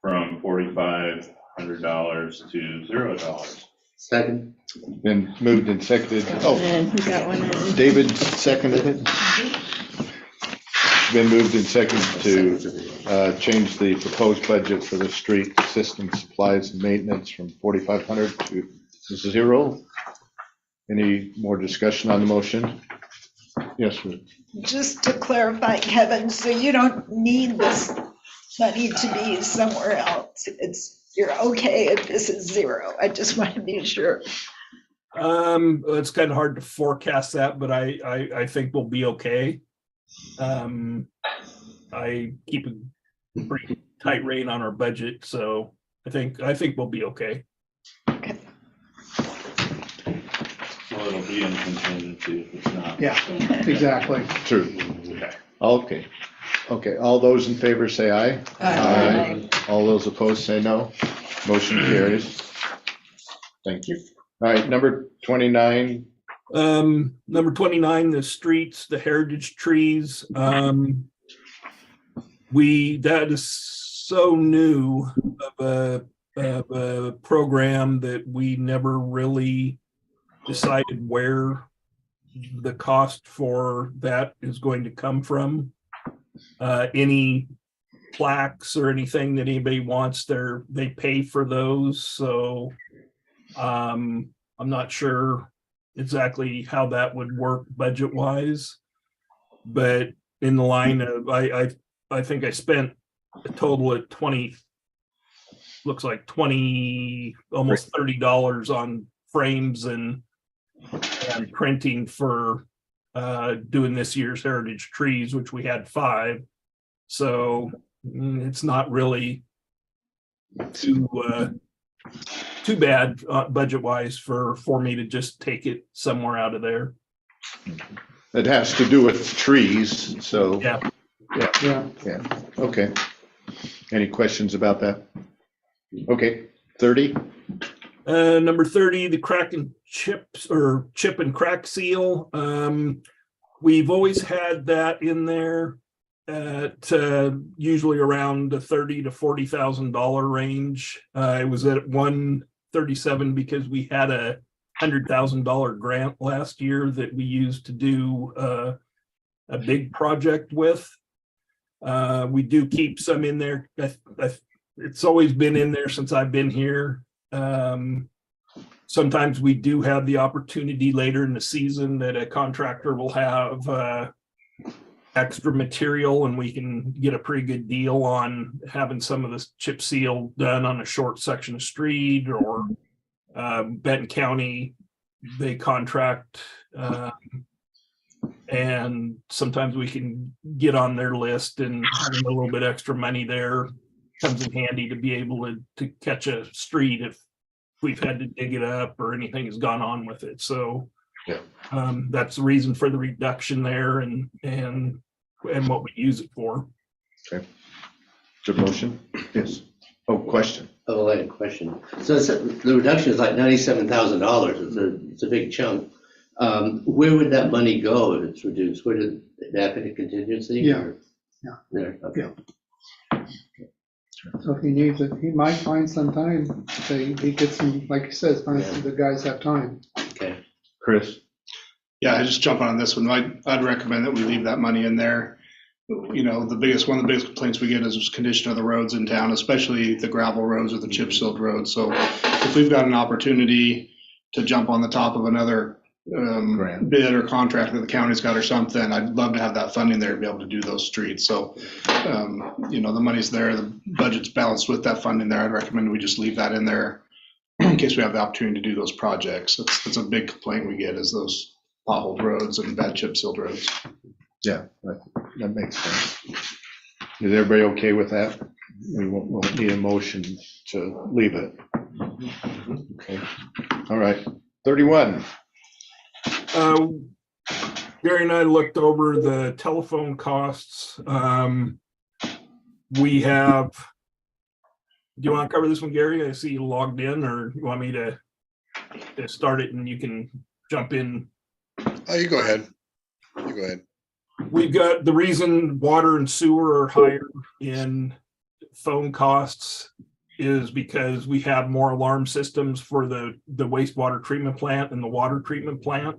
F: from $4,500 to $0.
K: Second.
A: Been moved and seconded. Oh,
H: And who got one?
A: David seconded it. Been moved and seconded to change the proposed budget for the street system supplies and maintenance from 4,500 to 0. Any more discussion on the motion? Yes, Ruth.
L: Just to clarify, Kevin, so you don't need this money to be somewhere else. You're okay if this is 0. I just want to be sure.
J: It's kind of hard to forecast that, but I think we'll be okay. I keep a pretty tight rein on our budget, so I think we'll be okay.
L: Okay.
F: Well, it'll be in contingency if it's not.
E: Yeah, exactly.
A: True. Okay. Okay, all those in favor say aye.
L: Aye.
A: All those opposed say no. Motion carries. That you. All right, number 29.
J: Number 29, the streets, the heritage trees. That is so new of a program that we never really decided where the cost for that is going to come from. Any plaques or anything that anybody wants, they pay for those. So I'm not sure exactly how that would work budget wise, but in the line of, I think I spent a total of looks like almost $30 on frames and printing for doing this year's heritage trees, which we had 5. So it's not really too bad budget wise for me to just take it somewhere out of there.
A: It has to do with trees, so.
J: Yeah.
E: Yeah.
A: Okay. Any questions about that? Okay, 30?
J: Number 30, the crack and chips or chip and crack seal. We've always had that in there at usually around the $30,000 to $40,000 range. It was at 137 because we had a $100,000 grant last year that we used to do a big project with. We do keep some in there. It's always been in there since I've been here. Sometimes we do have the opportunity later in the season that a contractor will have extra material and we can get a pretty good deal on having some of this chip seal done on a short section of street, or Benton County, they contract. And sometimes we can get on their list, and having a little bit extra money there comes in handy to be able to catch a street if we've had to dig it up or anything has gone on with it. So
A: Yeah.
J: That's the reason for the reduction there and what we use it for.
A: Okay. Good motion? Yes. Oh, question.
K: Oh, I had a question. So the reduction is like $97,000. It's a big chunk. Where would that money go if it's reduced? Where did it happen to contingency?
E: Yeah.
K: or-
E: Yeah.
K: There, okay.
E: So if he needs it, he might find some time, so he gets some, like he says, the guys have time.
K: Okay.
A: Chris?
B: Yeah, I just jump on this one. I'd recommend that we leave that money in there. You know, one of the biggest complaints we get is condition of the roads in town, especially the gravel roads or the chip sealed roads. So if we've got an opportunity to jump on the top of another bid or contract that the county's got or something, I'd love to have that funding there to be able to do those streets. So, you know, the money's there, the budget's balanced with that funding there. I'd recommend we just leave that in there in case we have the opportunity to do those projects. That's a big complaint we get, is those potholed roads and bad chip sealed roads.
A: Yeah, that makes sense. Is everybody okay with that? We'll need a motion to leave it. Okay. All right. 31.
J: Gary and I looked over the telephone costs. We have, do you want to cover this one, Gary? I see you logged in, or you want me to start it and you can jump in?
M: Oh, you go ahead. You go ahead.
J: We've got the reason water and sewer are higher in phone costs is because we have more alarm systems for the wastewater treatment plant and the water treatment plant.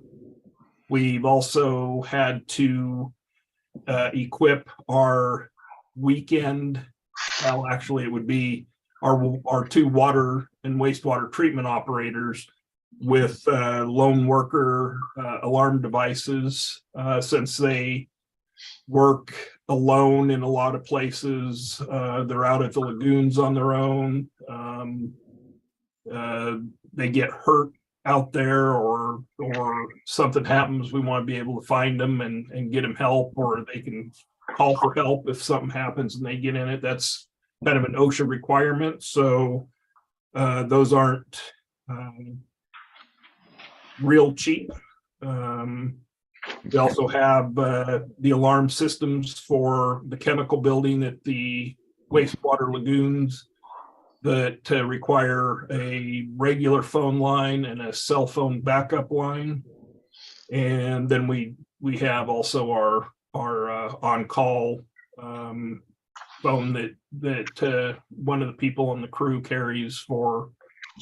J: We've also had to equip our weekend, well, actually it would be our two water and wastewater treatment operators with lone worker alarm devices, since they work alone in a lot of places. They're out at the lagoons on their own. They get hurt out there, or something happens, we want to be able to find them and get them help, or they can call for help if something happens and they get in it. That's kind of an OSHA requirement. So those aren't real cheap. We also have the alarm systems for the chemical building at the wastewater lagoons that require a regular phone line and a cell phone backup line. And then we have also our on-call phone that one of the people on the crew carries for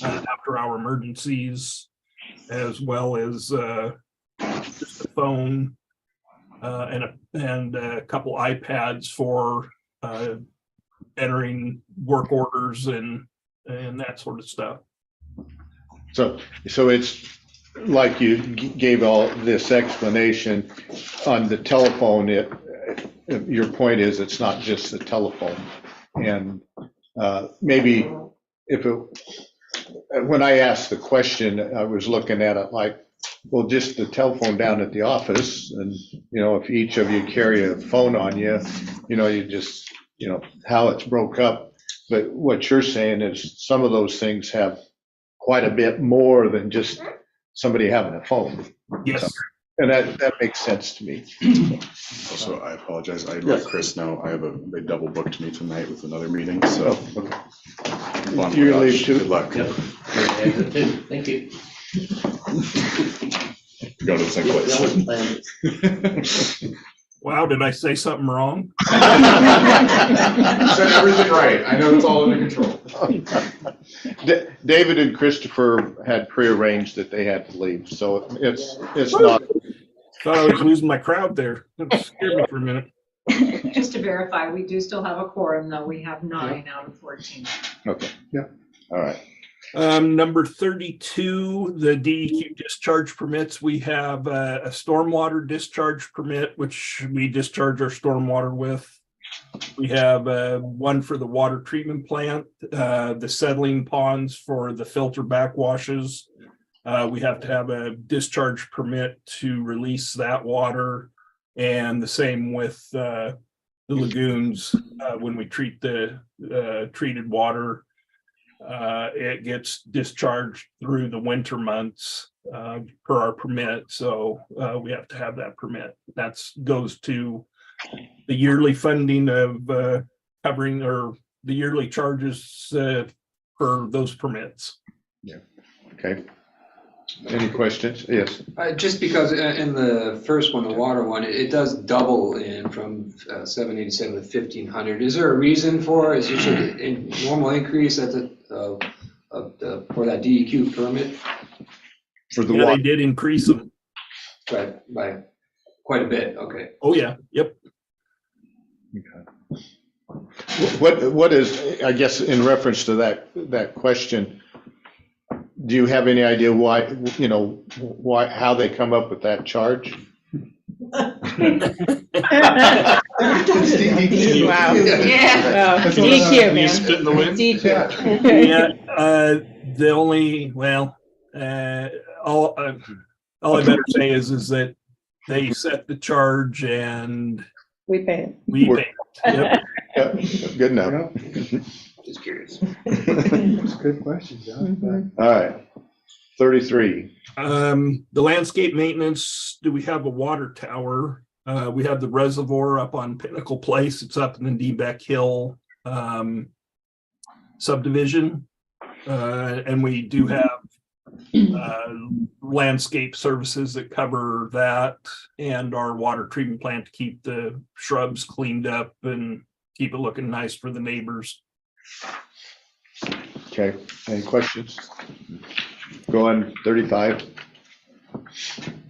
J: after-hour emergencies, as well as just a phone and a couple iPads for entering work orders and that sort of stuff.
A: So it's like you gave all this explanation on the telephone. Your point is it's not just the telephone, and maybe when I asked the question, I was looking at it like, well, just the telephone down at the office, and if each of you carry a phone on you, you just how it's broke up. But what you're saying is some of those things have quite a bit more than just somebody having a phone.
J: Yes,
A: And that makes sense to me.
G: Also, I apologize. I let Chris know they double booked me tonight with another meeting, so. Bon
A: You
G: voyage.
A: leave too?
G: Good luck.
K: Yep. Thank you.
G: Go to the same
K: That
G: place.
K: was planned.
J: Wow, did I say something wrong?
G: Said everything right. I know it's all under control.
A: David and Christopher had prearranged that they had to leave, so it's not,
J: Thought I was losing my crowd there. That scared me for a minute.
C: Just to verify, we do still have a quorum, though. We have 9 out of 14.
A: okay.
E: Yeah.
A: All right.
J: Number 32, the DEQ discharge permits. We have a stormwater discharge permit, which we discharge our stormwater with. We have one for the water treatment plant, the settling ponds for the filter backwashes. We have to have a discharge permit to release that water. And the same with the lagoons, when we treat the treated water. It gets discharged through the winter months per our permit, so we have to have that permit. That goes to the yearly funding of covering or the yearly charges for those permits.
A: Okay. Any questions? Yes.
I: Just because in the first one, the water one, it does double in from 787 to 1,500. Is there a reason for it? Is there a normal increase at the for that DEQ permit?
A: For the
J: Yeah,
A: water.
J: they did increase them.
I: By quite a bit, okay.
J: Oh, yeah, yep.
A: What is, I guess, in reference to that question, do you have any idea why, how they come up with that charge?
H: Wow.
C: Yeah.
H: Wow. DEQ,
B: You
H: man.
B: spit in the wind?
H: DEQ.
J: Yeah, the only, all I better say is that they set the charge and
H: We pay it.
J: we pay it. Yep.
A: Yeah, good enough.
I: Just curious.
E: It's a good question, John.
A: All right. 33.
J: The landscape maintenance, do we have a water tower? We have the reservoir up on Pinnacle Place. It's up in the Deebeck Hill subdivision. And we do have landscape services that cover that and our water treatment plant to keep the shrubs cleaned up and keep it looking nice for the neighbors.
A: Okay, any questions? Go on, 35.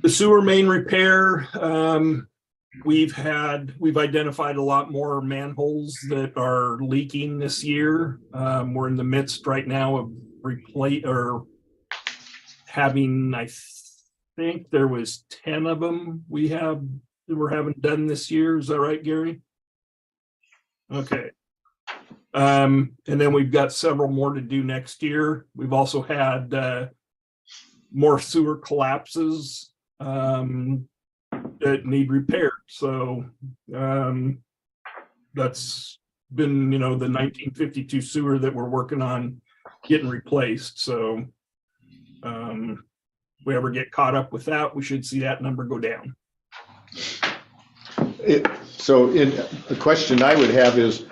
J: The sewer main repair, we've identified a lot more manholes that are leaking this year. We're in the midst right now of having, I think there was 10 of them that we're having done this year. Is that right, Gary? Okay. And then we've got several more to do next year. We've also had more sewer collapses that need repaired. So that's been, the 1952 sewer that we're working on getting replaced. So if we ever get caught up with that, we should see that number go down.
A: So the question I would have is,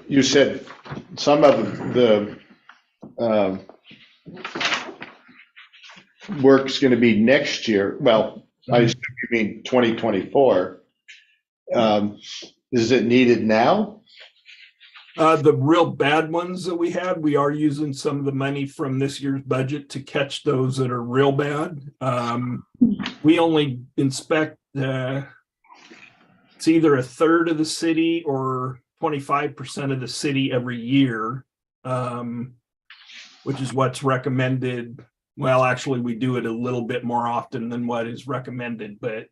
A: you said some of the work's going to be next year. Well, I assume you mean 2024. Is it needed now?
J: The real bad ones that we had, we are using some of the money from this year's budget to catch those that are real bad. We only inspect, it's either a third of the city or 25% of the city every year, which is what's recommended. Well, actually, we do it a little bit more often than what is recommended, but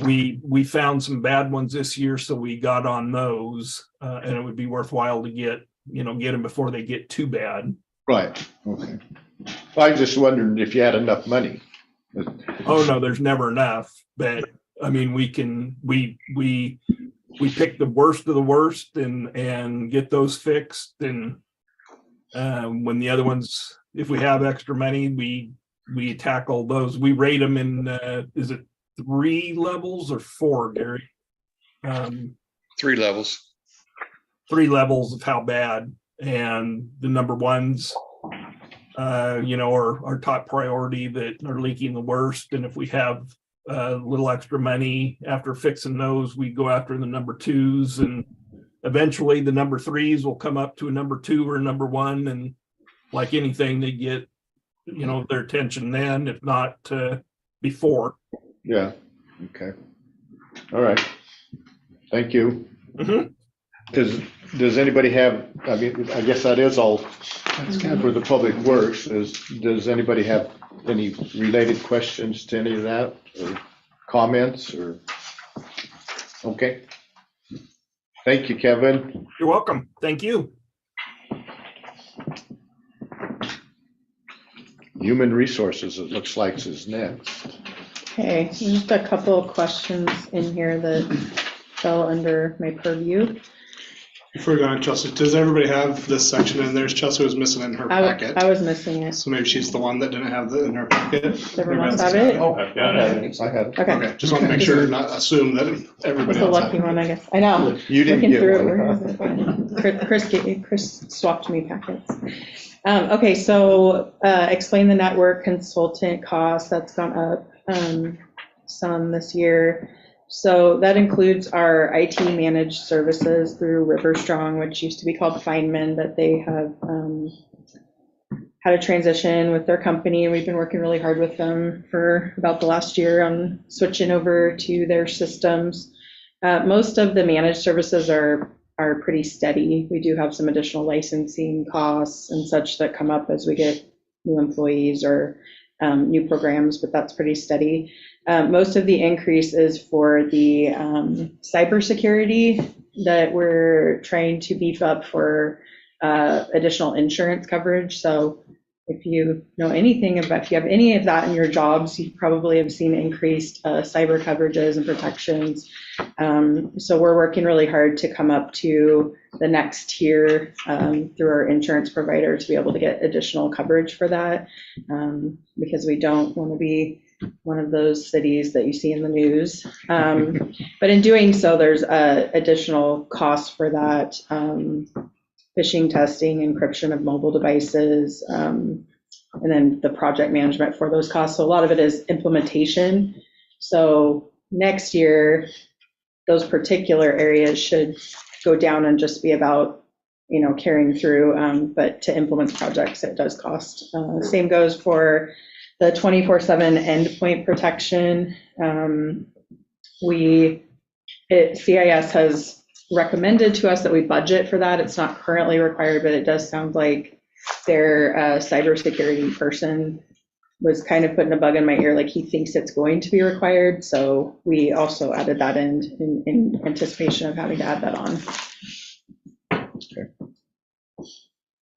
J: we found some bad ones this year, so we got on those, and it would be worthwhile to get them before they get too bad.
A: Right, okay. I just wondered if you had enough money.
J: Oh, no, there's never enough, but I mean, we pick the worst of the worst and get those fixed. And when the other ones, if we have extra money, we we tackle those. We rate them in, is it 3 levels or 4, Gary?
M: 3 levels.
J: 3 levels of how bad, and the number ones, are our top priority that are leaking the worst. And if we have a little extra money after fixing those, we go after the number 2s, and eventually the number 3s will come up to a number 2 or a number 1. And like anything, they get, their attention then, if not before.
A: Yeah, okay. All right. Thank you.
J: Mhm.
A: Does anybody have, I mean, I guess that is all for the public works. Does anybody have any related questions to any of that, or comments, or? Okay. Thank you, Kevin.
J: You're welcome. Thank you.
A: Human Resources, it looks like, is next.
H: Okay, just a couple of questions in here that fell under my purview.
B: Before we go on, Chelsea, does everybody have this section in there? Chelsea was missing in her
H: I
B: packet.
H: was missing it.
B: So maybe she's the one that didn't have it in her packet.
H: Does everyone else have it?
A: Oh,
F: I've got it.
A: I had it.
H: Okay.
B: Okay, just want to make sure, not assume that everybody
H: It's a
B: else
H: lucky
B: had it.
H: one, I guess. I know.
A: You didn't
H: Looking
A: get
H: through it,
A: one,
H: where
A: huh?
H: is it? Chris swapped me packets. Okay, so explain the network consultant cost, that's gone up some this year. So that includes our IT managed services through Riverstrong, which used to be called Feynman, but they have had a transition with their company. We've been working really hard with them for about the last year on switching over to their systems. Most of the managed services are pretty steady. We do have some additional licensing costs and such that come up as we get new employees or new programs, but that's pretty steady. Most of the increase is for the cybersecurity that we're trying to beef up for additional insurance coverage. So if you know anything about, if you have any of that in your jobs, you probably have seen increased cyber coverages and protections. So we're working really hard to come up to the next tier through our insurance provider to be able to get additional coverage for that, because we don't want to be one of those cities that you see in the news. But in doing so, there's additional costs for that. Phishing testing, encryption of mobile devices, and then the project management for those costs. So a lot of it is implementation. So next year, those particular areas should go down and just be about, carrying through, but to implement projects, it does cost. Same goes for the 24/7 endpoint protection. CIS has recommended to us that we budget for that. It's not currently required, but it does sound like their cybersecurity person was kind of putting a bug in my ear, like he thinks it's going to be required. So we also added that in anticipation of having to add that on.
A: Okay.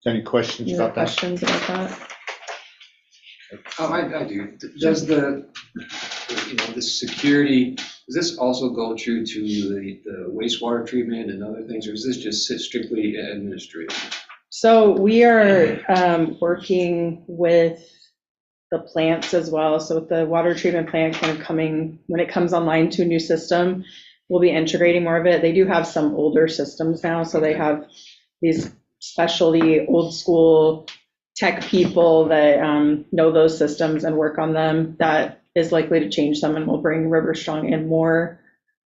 A: Any questions
H: Any
A: about that?
H: questions about that?
I: I do. Does the security, does this also go true to the wastewater treatment and other things, or is this just strictly administrative?
H: So we are working with the plants as well. So with the water treatment plant kind of coming, when it comes online to a new system, we'll be integrating more of it. They do have some older systems now, so they have these specialty old school tech people that know those systems and work on them. That is likely to change some, and we'll bring Riverstrong in more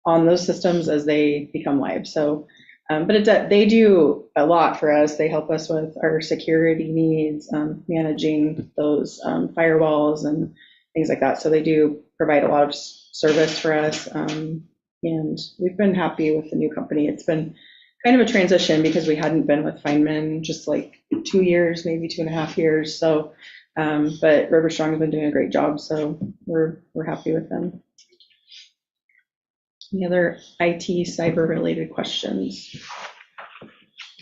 H: on those systems as they become live. So, but they do a lot for us. They help us with our security needs, managing those firewalls and things like that. So they do provide a lot of service for us, and we've been happy with the new company. It's been kind of a transition because we hadn't been with Feynman just like 2 years, maybe 2.5 years. So, but Riverstrong has been doing a great job, so we're happy with them. Any other IT cyber related questions?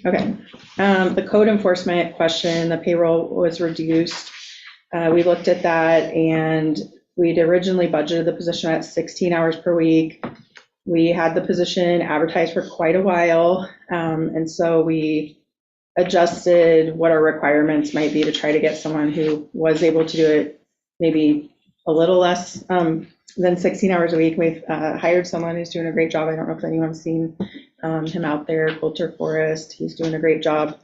H: Okay, the code enforcement question, the payroll was reduced. We looked at that, and we'd originally budgeted the position at 16 hours per week. We had the position advertised for quite a while, and so we adjusted what our requirements might be to try to get someone who was able to do it maybe a little less than 16 hours a week. We've hired someone who's doing a great job. I don't know if anyone's seen him out there, Coulter Forest. He's doing a great job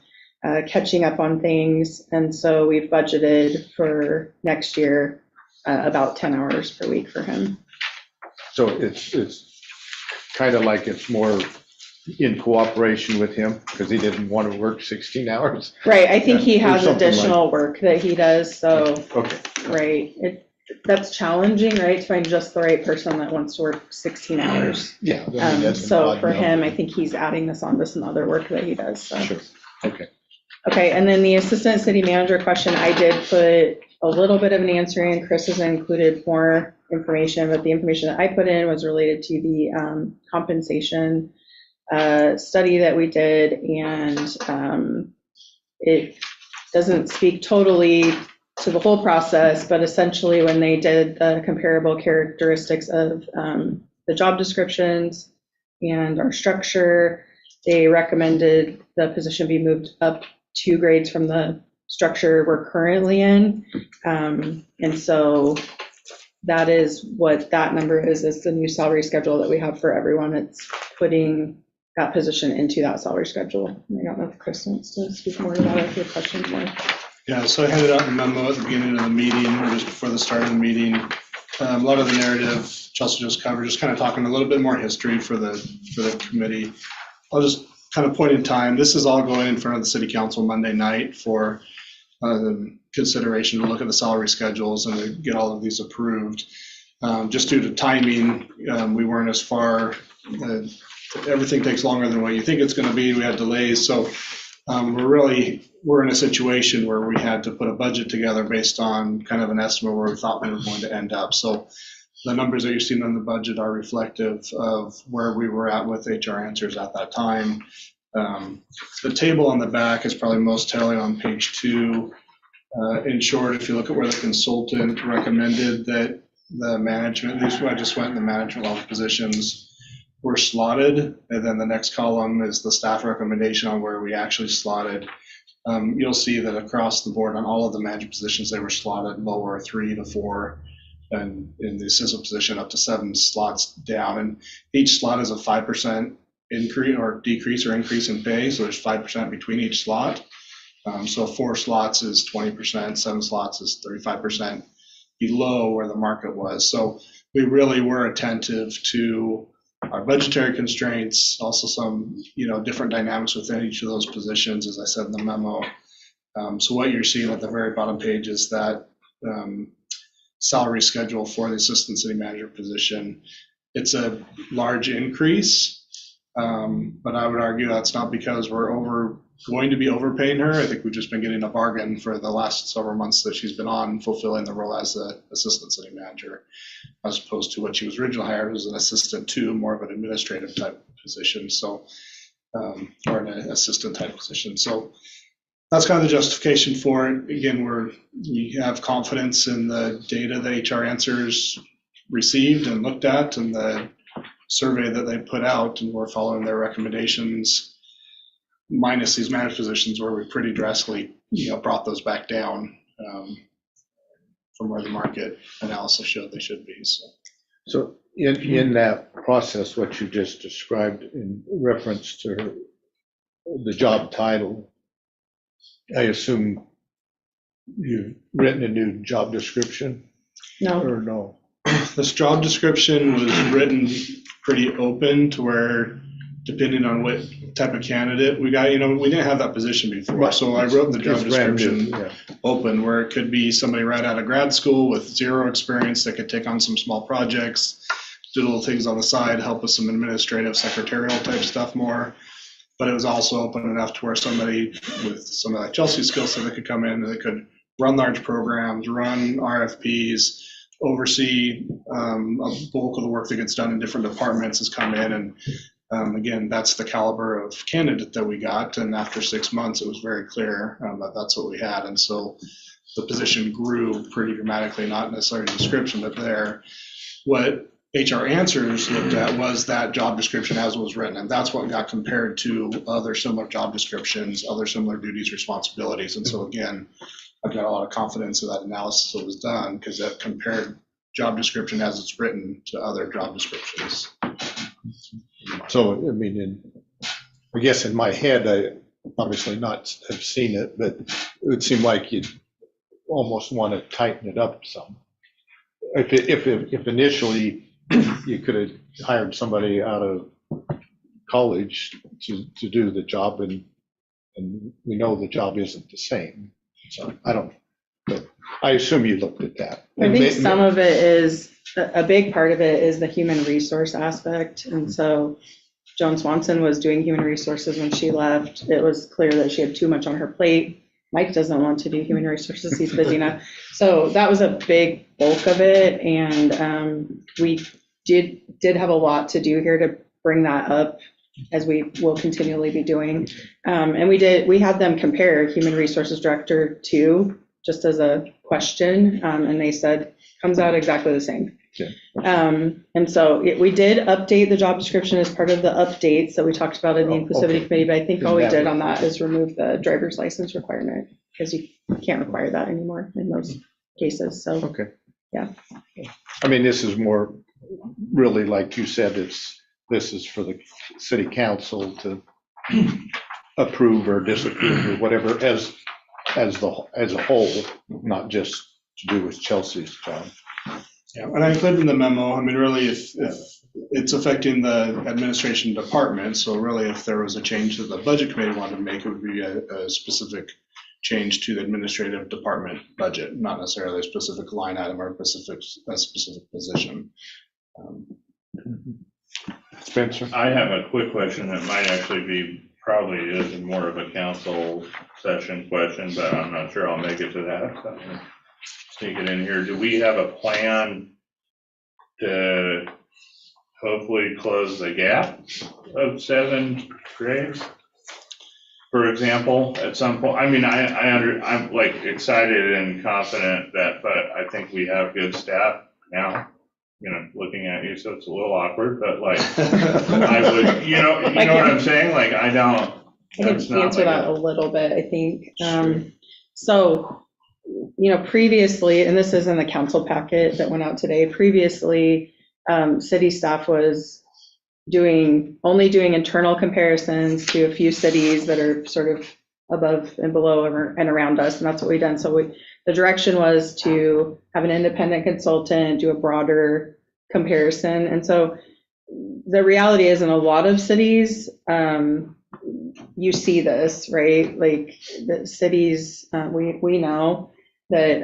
H: catching up on things. And so we've budgeted for next year about 10 hours per week for him.
A: So it's kind of like it's more in cooperation with him because he didn't want to work 16 hours.
H: Right, I think he
A: Yeah, or
H: has
A: something like-
H: additional work that he does, so,
A: Okay.
H: right. That's challenging, right, to find just the right person that wants to work 16 hours.
A: Yeah. I mean, that's an
H: So
A: odd
H: for him,
A: number.
H: I think he's adding this on to some other work that he does, so.
A: Sure, okay.
H: Okay, and then the assistant city manager question, I did put a little bit of an answer in. Chris has included more information, but the information that I put in was related to the compensation study that we did, and it doesn't speak totally to the whole process, but essentially when they did the comparable characteristics of the job descriptions and our structure, they recommended the position be moved up 2 grades from the structure we're currently in. And so that is what that number is the new salary schedule that we have for everyone. It's putting that position into that salary schedule. I don't know if Chris wants to speak more to that or if you have questions more.
B: Yeah, so I handed out the memo at the beginning of the meeting, or just before the start of the meeting. A lot of the narrative Chelsea just covered, just kind of talking a little bit more history for the committee. I'll just kind of point in time, this is all going in front of the city council Monday night for consideration to look at the salary schedules and to get all of these approved. Just due to timing, we weren't as far, everything takes longer than what you think it's going to be. We had delays, so we're in a situation where we had to put a budget together based on kind of an estimate where we thought we were going to end up. So the numbers that you're seeing on the budget are reflective of where we were at with HR Answers at that time. The table on the back is probably most telling on page 2. In short, if you look at where the consultant recommended that the management, at least I just went in the management level positions, were slotted, and then the next column is the staff recommendation on where we actually slotted. You'll see that across the board on all of the management positions, they were slotted lower, 3 to 4, and in the assistant position up to 7 slots down. And each slot is a 5% increase or decrease or increase in pay, so there's 5% between each slot. So 4 slots is 20%, 7 slots is 35% below where the market was. So we really were attentive to our budgetary constraints, also some, different dynamics within each of those positions, as I said in the memo. So what you're seeing at the very bottom page is that salary schedule for the assistant city manager position. It's a large increase, but I would argue that's not because we're going to be overpaying her. I think we've just been getting a bargain for the last several months that she's been on fulfilling the role as the assistant city manager, as opposed to what she was originally hired as an assistant to, more of an administrative type position. So, or an assistant type position. So that's kind of the justification for it. Again, we have confidence in the data that HR Answers received and looked at and the survey that they put out, and we're following their recommendations, minus these managed positions where we pretty drastically, brought those back down from where the market analysis showed they should be.
A: So in that process, what you just described in reference to the job title, I assume you've written a new job description
H: No,
A: or no?
B: This job description was written pretty open to where, depending on what type of candidate we got, we didn't have that position before. So I wrote the job
A: It's brand new,
B: description
A: yeah.
B: open, where it could be somebody right out of grad school with 0 experience that could take on some small projects, do little things on the side, help with some administrative secretarial type stuff more. But it was also open enough to where somebody with some of that Chelsea skill set that could come in and they could run large programs, run RFPs, oversee a bulk of the work that gets done in different departments has come in. And again, that's the caliber of candidate that we got. And after 6 months, it was very clear that that's what we had. And so the position grew pretty dramatically, not necessarily the description, but there. What HR Answers looked at was that job description as it was written. And that's what got compared to other similar job descriptions, other similar duties, responsibilities. And so again, I've got a lot of confidence in that analysis that was done, because that compared job description as it's written to other job descriptions.
A: So, I mean, I guess in my head, I obviously not have seen it, but it would seem like you'd almost want to tighten it up some. If initially you could have hired somebody out of college to do the job, and we know the job isn't the same. So I don't, but I assume you looked at that.
H: I think some of it is, a big part of it is the human resource aspect. And so Joan Swanson was doing human resources when she left. It was clear that she had too much on her plate. Mike doesn't want to do human resources, he's busy enough. So that was a big bulk of it. And we did have a lot to do here to bring that up, as we will continually be doing. And we had them compare human resources director to, just as a question, and they said, comes out exactly the same.
A: Okay.
H: And so we did update the job description as part of the updates that we talked about in the inclusivity
A: Okay.
H: committee, but I think all we did on that is remove the driver's license requirement, because you can't require that anymore in those cases, so.
A: Okay.
H: Yeah.
A: I mean, this is more, really, like you said, this is for the city council to approve or disapprove or whatever as a whole, not just to do with Chelsea's job.
B: Yeah, and I included in the memo, I mean, really, if it's affecting the administration department, so really if there was a change that the budget committee wanted to make, it would be a specific change to the administrative department budget, not necessarily a specific line item or a specific position.
A: Spencer?
F: I have a quick question that might actually be, probably is more of a council session question, but I'm not sure I'll make it to that. So I'm gonna sneak it in here. Do we have a plan to hopefully close the gap of 7 grades? For example, at some point, I mean, I'm like excited and confident that, but I think we have good staff now. You know, looking at you, so it's a little awkward, but like, I would, you know what I'm saying? Like, I can
H: answer that a little bit, I think. So, previously, and this is in the council packet that went out today, previously, city staff was only doing internal comparisons to a few cities that are sort of above and below and around us, and that's what we've done. So the direction was to have an independent consultant do a broader comparison. And so the reality is, in a lot of cities, you see this, right? Like the cities, we know that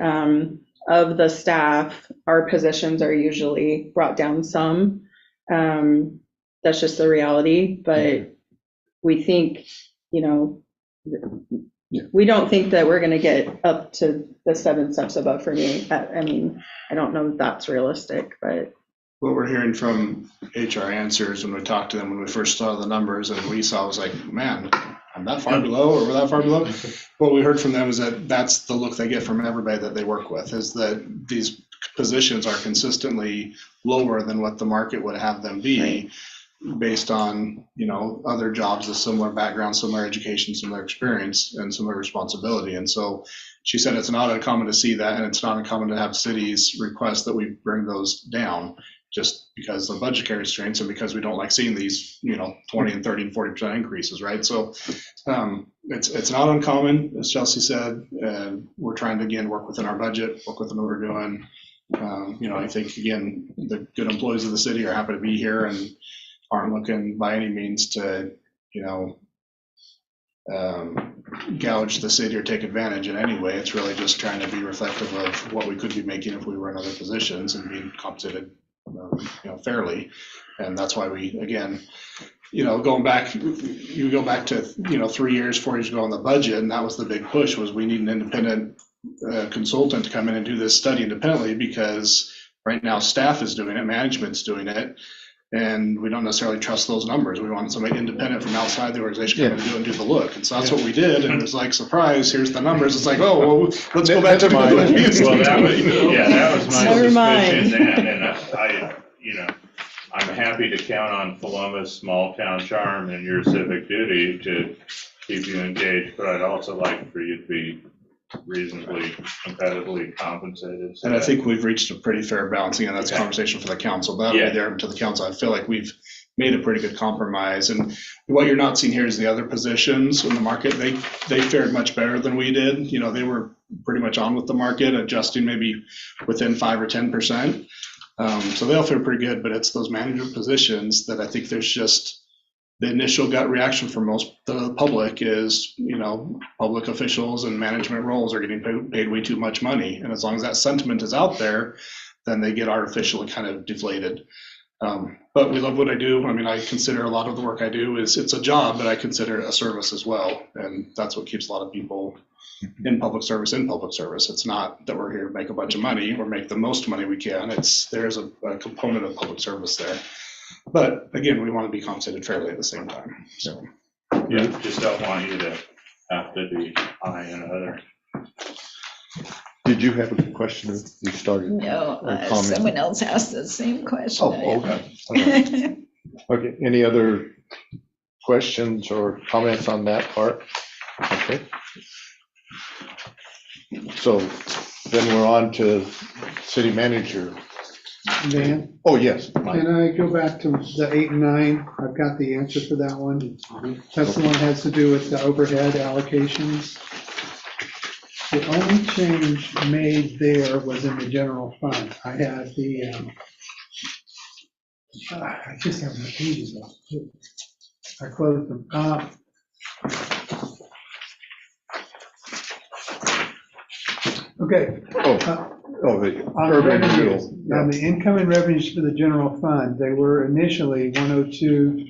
H: of the staff, our positions are usually brought down some. That's just the reality. But we think, we don't think that we're going to get up to the 7 steps above for me. I mean, I don't know if that's realistic, but.
B: What we're hearing from HR Answers when we talked to them, when we first saw the numbers and we saw, was like, man, I'm that far below, or we're that far below. What we heard from them is that that's the look they get from everybody that they work with, is that these positions are consistently lower than what the market would have them be, based on, other jobs of similar background, similar education, similar experience, and similar responsibility. And so she said it's not uncommon to see that, and it's not uncommon to have cities request that we bring those down, just because of budgetary constraints and because we don't like seeing these, 20 and 30 and 40% increases, right? So it's not uncommon, as Chelsea said. We're trying to, again, work within our budget, work within what we're doing. I think, again, the good employees of the city are happy to be here and aren't looking by any means to, gouge the city or take advantage in any way. It's really just trying to be reflective of what we could be making if we were in other positions and being compensated, fairly. And that's why we, again, going back, you go back to, 3 years, 4 years ago on the budget, and that was the big push, was we need an independent consultant to come in and do this study independently, because right now staff is doing it, management's doing it, and we don't necessarily trust those numbers. We want somebody independent from outside the organization coming to do it and do the look. And so that's what we did. And it was like, surprise, here's the numbers. It's like, oh, well, let's go back to mine.
F: Well, that was my suspicion then, and I'm happy to count on Philomath's small town charm and your civic duty to keep you engaged, but I'd also like for you to be reasonably competitively compensated. So
B: And I
F: that-
B: think we've reached a pretty fair balancing, and that's a
F: Okay.
B: conversation for the council. That'll
F: Yeah.
B: be there to the council. I feel like we've made a pretty good compromise. And what you're not seeing here is the other positions in the market. They fared much better than we did. You know, they were pretty much on with the market, adjusting maybe within 5 or 10%. So they'll fare pretty good, but it's those manager positions that I think there's just the initial gut reaction from most the public is, you know, public officials and management roles are getting paid way too much money. And as long as that sentiment is out there, then they get artificially kind of deflated. But we love what I do. I mean, I consider a lot of the work I do it's a job, but I consider it a service as well. And that's what keeps a lot of people in public service. It's not that we're here to make a bunch of money or make the most money we can. There's a component of public service there. But again, we want to be compensated fairly at the same time. So
F: Yeah, just don't want you to have to be high and other.
A: Did you have a question? You started?
L: No,
A: or comment?
L: someone else asked the same question.
A: Oh, okay. Okay, any other questions or comments on that part? Okay. So then we're on to city manager.
E: Dan,
A: Oh, yes. Mike.
E: can I go back to the 8 and 9? I've got the answer for that one. That's the one that has to do with the overhead allocations. The only change made there was in the general fund. I had the, I just have my pages up. I closed them. Okay.
A: The
E: On
A: urban
E: revenues,
A: renewal.
E: on the income and revenues for the general fund, they were initially 102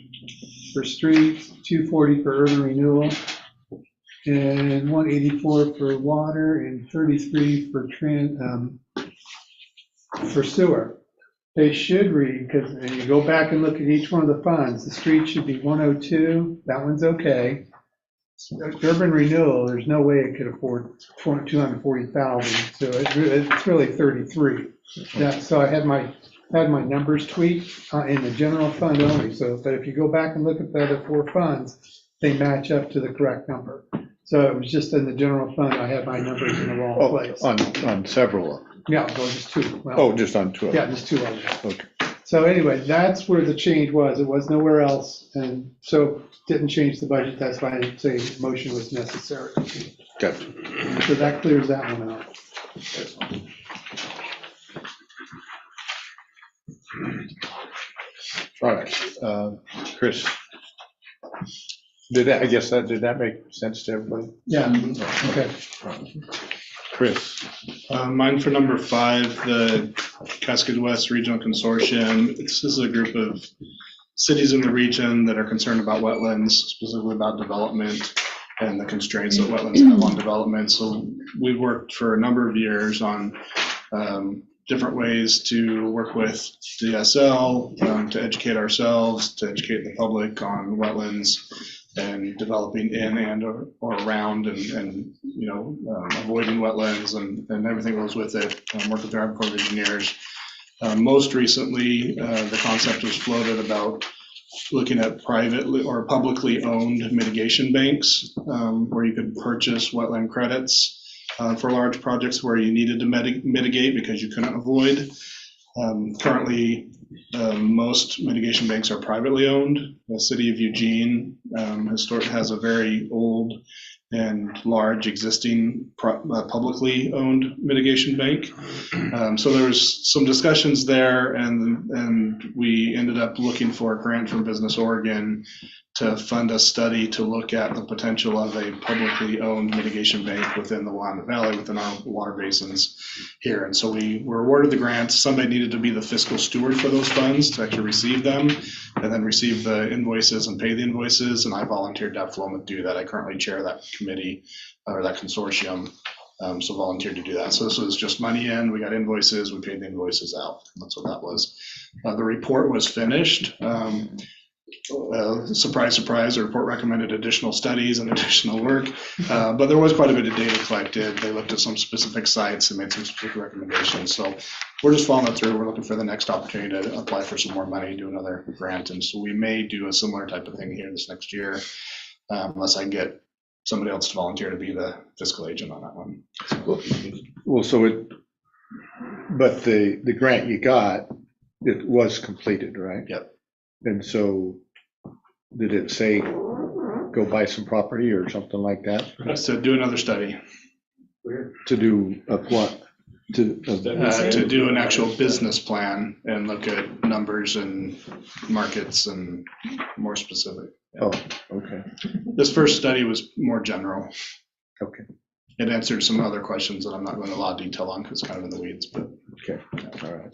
E: for streets, 240 for urban renewal, and 184 for water, and 33 for sewer. They should read, because you go back and look at each one of the funds, the street should be 102, that one's okay. Urban renewal, there's no way it could afford 240,000, so it's really 33. So I had my numbers tweaked in the general fund only, but if you go back and look at the other 4 funds, they match up to the correct number. So it was just in the general fund, I had my numbers in the wrong place.
A: On several of them.
E: Yeah, well, just 2. Well,
A: Oh, just on 2 of
E: yeah,
A: them.
E: just 2 of them.
A: Okay.
E: So anyway, that's where the change was. It was nowhere else, and so didn't change the budget. That's why I didn't say motion was necessary.
A: Gotcha.
E: So that clears that one out.
A: All right, Chris. Did that make sense to everybody?
E: Yeah, okay.
A: Chris?
B: mine for number 5, the Cascade West Regional Consortium. This is a group of cities in the region that are concerned about wetlands, specifically about development and the constraints that wetlands have on development. So we worked for a number of years on different ways to work with DSL, to educate ourselves, to educate the public on wetlands and developing in and or around and avoiding wetlands and everything goes with it. Work with the Army Corps of Engineers. Most recently, the concept was floated about looking at privately or publicly owned mitigation banks, where you could purchase wetland credits for large projects where you needed to mitigate because you couldn't avoid. Currently, most mitigation banks are privately owned. The city of Eugene has a very old and large existing publicly owned mitigation bank. So there was some discussions there, and we ended up looking for a grant from Business Oregon to fund a study to look at the potential of a publicly owned mitigation bank within the Willamette Valley, within our water basins here. And so we were awarded the grant. Somebody needed to be the fiscal steward for those funds to actually receive them, and then receive the invoices and pay the invoices. And I volunteered to have Floma do that. I currently chair that committee or that consortium. So volunteered to do that. So this was just money in, we got invoices, we paid the invoices out. That's what that was. The report was finished. Surprise, surprise, the report recommended additional studies and additional work, but there was quite a bit of data collected. They looked at some specific sites and made some specific recommendations. So we're just following that through. We're looking for the next opportunity to apply for some more money, do another grant. And so we may do a similar type of thing here this next year, unless I can get somebody else to volunteer to be the fiscal agent on that one.
A: Well, but the grant you got, it was completed, right?
B: Yep.
A: And so did it say go buy some property or something like that?
B: So do another study,
A: To do what? To
B: to do an actual business plan and look at numbers and markets and more specific.
A: Oh, okay.
B: This first study was more general.
A: Okay.
B: It answered some other questions that I'm not going into a lot of detail on because it's kind of in the weeds, but.
A: Okay, all right.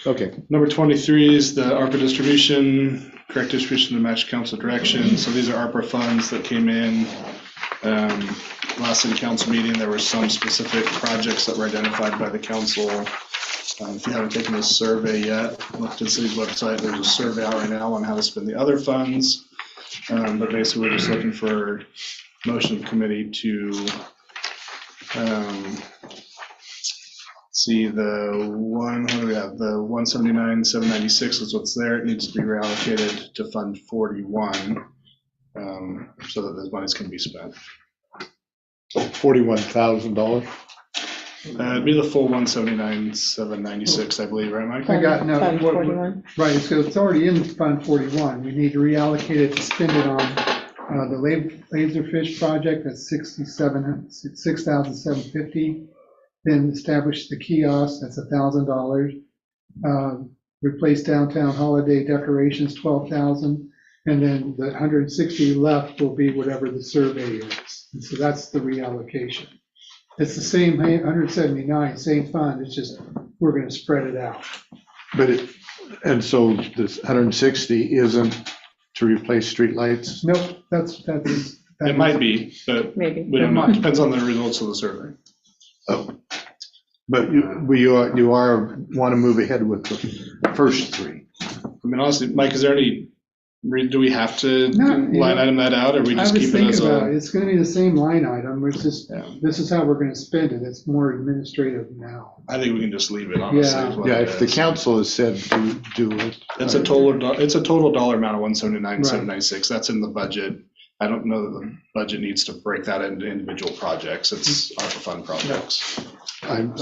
A: Okay,
B: Number 23 is the ARPA distribution, correct distribution to match council direction. So these are ARPA funds that came in. Last city council meeting, there were some specific projects that were identified by the council. If you haven't taken this survey yet, look to the city's website. There's a survey out right now on how to spend the other funds. But basically, we're just looking for motion of the committee to see the one, what do we have? The 179,796 is what's there. It needs to be reallocated to Fund 41 so that those monies can be spent.
A: $41,000.
B: It'd be the full 179,796, I believe, right, Mike?
E: I got, no,
H: Fund
E: what-
H: 41.
E: right, so it's already in Fund 41. We need to reallocate it to spend it on the Laserfish project, that's 6,750. Then establish the kiosk, that's $1,000. Replace downtown holiday decorations, 12,000. And then the 160 left will be whatever the survey is. And so that's the reallocation. It's the same 179, same fund, it's just, we're gonna spread it out.
A: And so this 160 isn't to replace streetlights?
E: Nope, that's.
B: It might be, but
H: Maybe.
B: we don't know. It depends on the results of the survey.
A: But you want to move ahead with the first three.
B: I mean, honestly, Mike, is there any, do we have to
E: No, you
B: line
E: know,
B: item that out, or we
E: I
B: just
E: was
B: keep it
E: thinking
B: as
E: about it,
B: a?
E: it's gonna be the same line item, it's just,
B: Yeah.
E: this is how we're gonna spend it, it's more administrative now.
B: I think we can just leave it, honestly.
E: Yeah.
B: is what
A: Yeah,
B: it
A: if the
B: is.
A: council has said to do it.
B: It's a total dollar amount of 179,796. That's in the budget. I don't know that the budget needs to break that into individual projects. It's ARPA fund projects.
A: I'm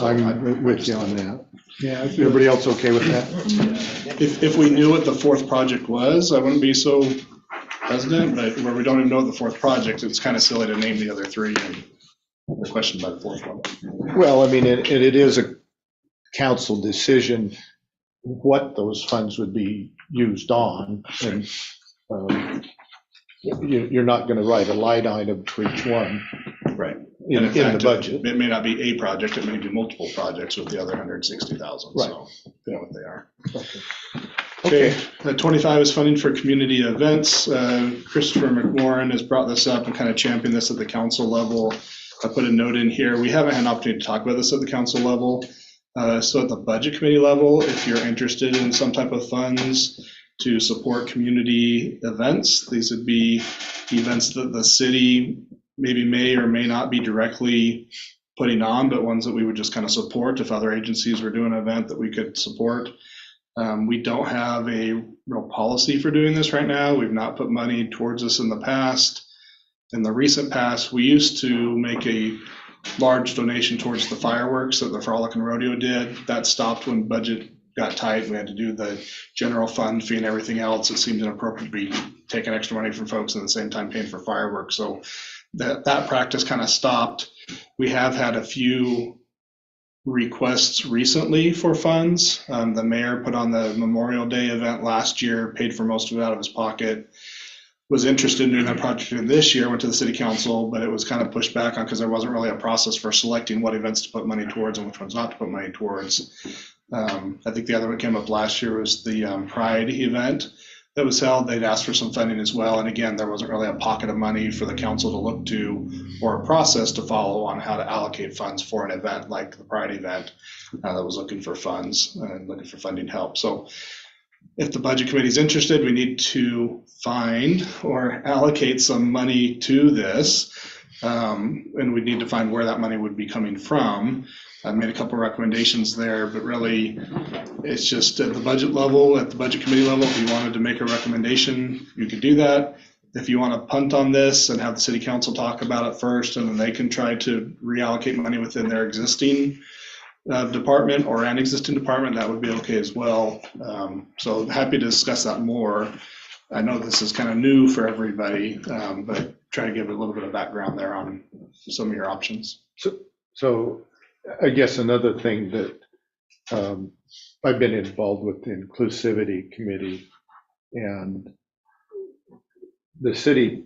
A: with you on that.
E: Yeah. it's-
A: Everybody else okay with that?
B: If we knew what the fourth project was, I wouldn't be so hesitant, but where we don't even know the fourth project, it's kind of silly to name the other three and we're questioned by the fourth one.
A: Well, I mean, it is a council decision what those funds would be used on. And you're not going to write a line item for each one.
B: Right.
A: In
B: And
A: the budget.
B: It may not be a project, it may be multiple projects with the other 160,000,
A: Right.
B: so you know what they are.
A: Okay.
B: Okay, 25 is funding for community events. Christopher McLaurin has brought this up and kind of championed this at the council level. I put a note in here. We haven't had an opportunity to talk about this at the council level. So at the budget committee level, if you're interested in some type of funds to support community events, these would be events that the city maybe may or may not be directly putting on, but ones that we would just kind of support if other agencies were doing an event that we could support. We don't have a real policy for doing this right now. We've not put money towards this in the past. In the recent past, we used to make a large donation towards the fireworks that the Frolic and Rodeo did. That stopped when budget got tight. We had to do the general fund fee and everything else. It seemed inappropriate to be taking extra money from folks and at the same time paying for fireworks. So that practice kind of stopped. We have had a few requests recently for funds. The mayor put on the Memorial Day event last year, paid for most of it out of his pocket. Was interested in doing that project this year, went to the city council, but it was kind of pushed back on because there wasn't really a process for selecting what events to put money towards and which ones not to put money towards. I think the other one that came up last year was the Pride event that was held. They'd asked for some funding as well. And again, there wasn't really a pocket of money for the council to look to or a process to follow on how to allocate funds for an event like the Pride event that was looking for funds and looking for funding help. So if the budget committee is interested, we need to find or allocate some money to this. And we need to find where that money would be coming from. I made a couple of recommendations there, but really it's just at the budget level, at the budget committee level, if you wanted to make a recommendation, you could do that. if you want to punt on this and have the city council talk about it first, and then they can try to reallocate money within their existing department or an existing department, that would be okay as well. So happy to discuss that more. I know this is kind of new for everybody, but try to give a little bit of background there on some of your options.
A: So I guess another thing that I've been involved with the inclusivity committee, and the city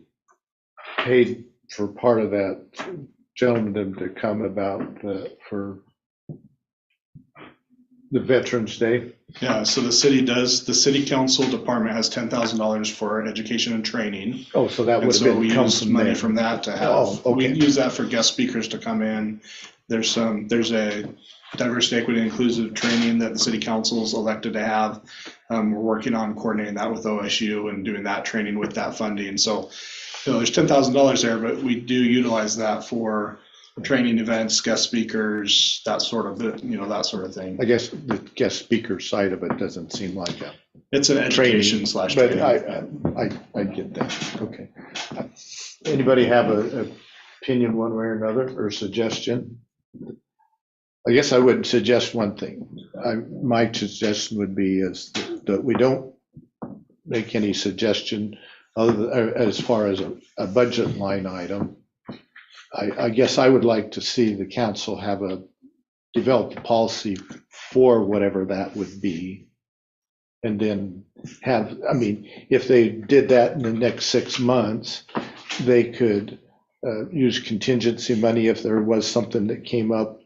A: paid for part of that gentleman to come about for the Veterans Day.
B: Yeah, so the city council department has $10,000 for education and training.
A: Oh, so that
B: And
A: would have
B: so
A: been
B: we
A: come
B: use
A: from
B: money
A: there.
B: from that to have,
A: Oh,
B: we
A: okay.
B: use that for guest speakers to come in. There's a diversity, equity, and inclusive training that the city council's elected to have. We're working on coordinating that with OSU and doing that training with that funding. So, there's $10,000 there, but we do utilize that for training events, guest speakers, that sort of, that sort of thing.
A: I guess the guest speaker side of it doesn't seem like a
B: It's an education slash
A: but
B: training.
A: I get that, okay. Anybody have a opinion one way or another, or suggestion? I guess I would suggest one thing. My suggestion would be is that we don't make any suggestion as far as a budget line item. I guess I would like to see the council develop a policy for whatever that would be. And then if they did that in the next 6 months, they could use contingency money if there was something that came up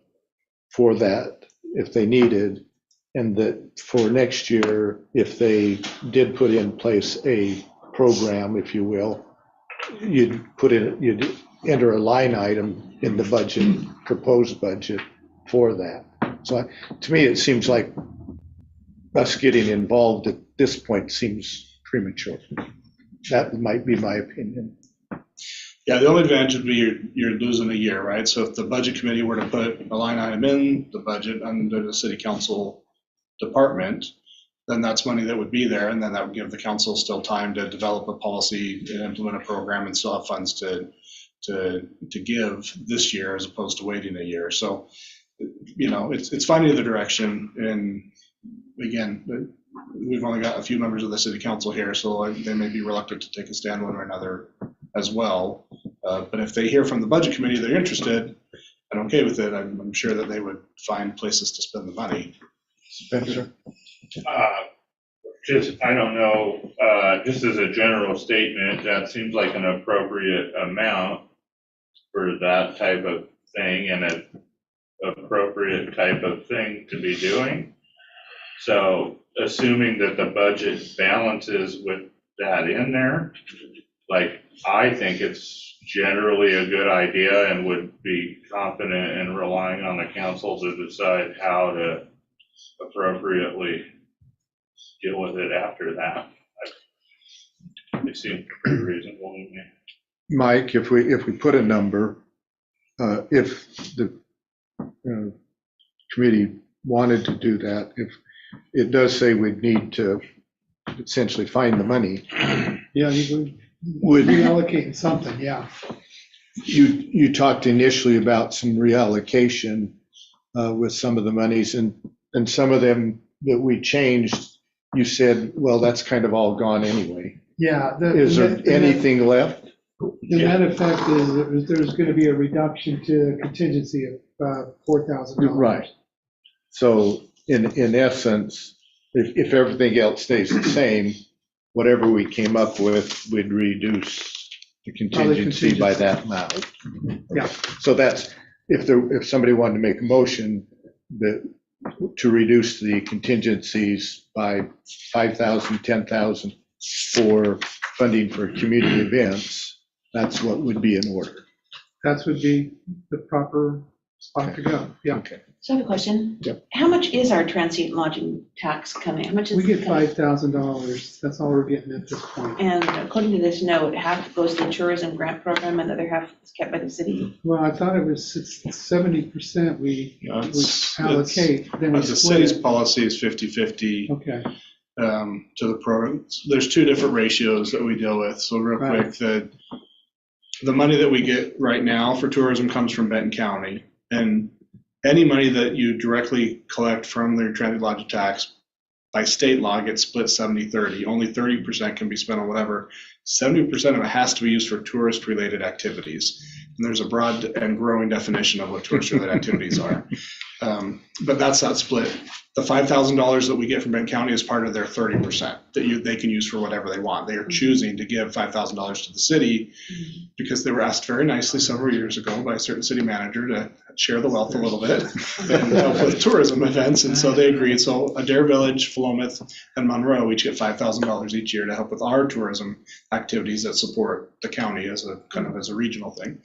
A: for that, if they needed. And that for next year, if they did put in place a program, if you will, you'd enter a line item in the budget, proposed budget for that. So to me, it seems like us getting involved at this point seems premature. That might be my opinion.
B: Yeah, the only advantage would be you're losing a year, right? So if the budget committee were to put a line item in the budget under the city council department, then that's money that would be there, and then that would give the council still time to develop a policy and implement a program and still have funds to give this year as opposed to waiting a year. So, it's finding the direction. And again, we've only got a few members of the city council here, so they may be reluctant to take a stand one or another as well. But if they hear from the budget committee they're interested and okay with it, I'm sure that they would find places to spend the money.
A: Spencer?
F: I don't know, just as a general statement, that seems like an appropriate amount for that type of thing and an appropriate type of thing to be doing. So assuming that the budget balances with that in there, I think it's generally a good idea and would be confident in relying on the council to decide how to appropriately deal with it after that. It seems pretty reasonable to me.
A: Mike, if we put a number, if the committee wanted to do that, if it does say we'd need to essentially find the money.
E: Yeah, you
A: would
E: reallocate something, yeah.
A: You talked initially about some reallocation with some of the monies, and some of them that we changed, you said, well, that's kind of all gone anyway.
E: Yeah.
A: Is there anything left?
E: The net effect is that there's going to be a reduction to contingency of $4,000.
A: Right. So in essence, if everything else stays the same, whatever we came up with, we'd reduce the contingency by that amount.
E: Yeah.
A: So that's, if somebody wanted to make a motion to reduce the contingencies by 5,000, 10,000 for funding for community events, that's what would be in order.
E: That would be the proper spot to go, yeah.
A: Okay.
D: So I have a question.
A: Yep.
D: How much is our transient lodging tax coming? How much is
E: We get
D: it coming?
E: $5,000, that's all we're getting at this point.
D: And according to this note, half goes to the tourism grant program and the other half is kept by the city.
E: Well, I thought it was 70% we allocate, then we
B: The
E: split
B: city's
E: it.
B: policy is 50-50.
E: Okay,
B: to the program. There's two different ratios that we deal with. So real
E: Right.
B: quick, the money that we get right now for tourism comes from Benton County. And any money that you directly collect from their transit lodging tax by state law gets split 70-30. Only 30% can be spent on whatever. 70% of it has to be used for tourist-related activities. And there's a broad and growing definition of what tourist-related activities are. But that's not split. The $5,000 that we get from Benton County is part of their 30% that they can use for whatever they want. They are choosing to give $5,000 to the city because they were asked very nicely several years ago by a certain city manager to share the wealth a little bit and help with tourism events. And so they agreed. So Adair Village, Philomath, and Monroe each get $5,000 each year to help with our tourism activities that support the county as a kind of as a regional thing.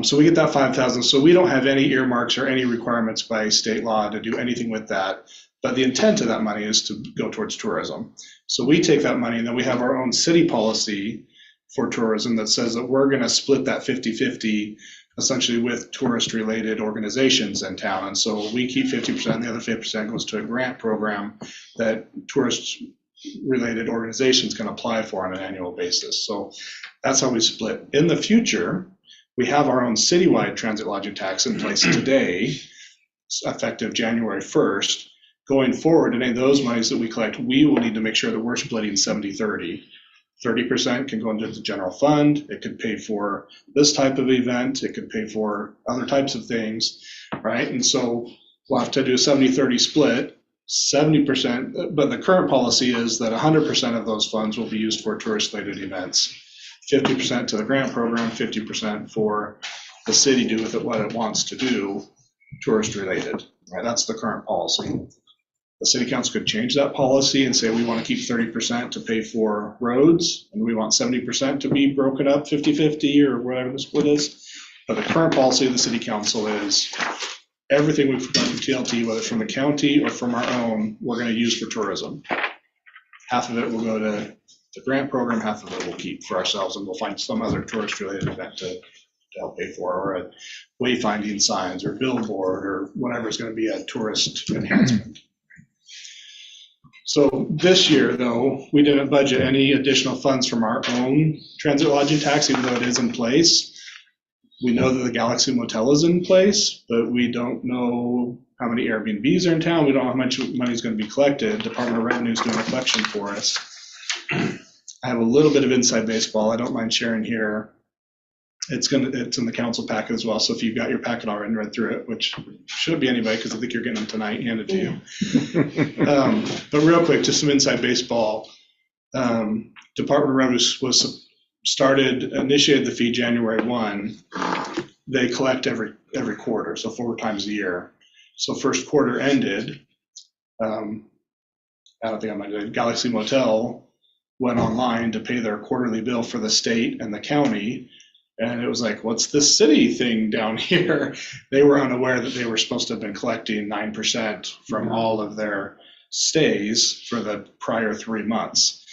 B: So we get that 5,000. So we don't have any earmarks or any requirements by state law to do anything with that. But the intent of that money is to go towards tourism. So we take that money and then we have our own city policy for tourism that says that we're going to split that 50-50 essentially with tourist related organizations in town. And so we keep 50%, and the other 50% goes to a grant program that tourist related organizations can apply for on an annual basis. So that's how we split. In the future, we have our own citywide transit lodging tax in place today, effective January 1st. Going forward, any of those monies that we collect, we will need to make sure that we're splitting 70-30. 30% can go into the general fund. It could pay for this type of event. It could pay for other types of things, right? And so we'll have to do a 70-30 split. 70%, but the current policy is that 100% of those funds will be used for tourist-related events. 50% to the grant program, 50% for the city do with it what it wants to do, tourist related. Right? That's the current policy. The city council could change that policy and say we want to keep 30% to pay for roads, and we want 70% to be broken up 50-50 or whatever the split is. But the current policy of the city council is everything we've done from TLT, whether from the county or from our own, we're going to use for tourism. Half of it will go to the grant program, half of it we'll keep for ourselves, and we'll find some other tourist-related event to help pay for, or a wayfinding signs or billboard or whatever is going to be a tourist enhancement. So this year, though, we didn't budget any additional funds from our own transit lodging tax, even though it is in place. We know that the Galaxy Motel is in place, but we don't know how many Airbnbs are in town. We don't know how much money is going to be collected. Department of Revenue is doing a collection for us. I have a little bit of inside baseball I don't mind sharing here. It's in the council packet as well, so if you've got your packet already and read through it, which should be anybody because I think you're getting them tonight handed to you. But real quick, just some inside baseball. Department of Revenue was initiated the fee January 1. They collect every quarter, so 4 times a year. So first quarter ended, I don't think I might, Galaxy Motel went online to pay their quarterly bill for the state and the county. And it was like, what's this city thing down here? They were unaware that they were supposed to have been collecting 9% from all of their stays for the prior 3 months.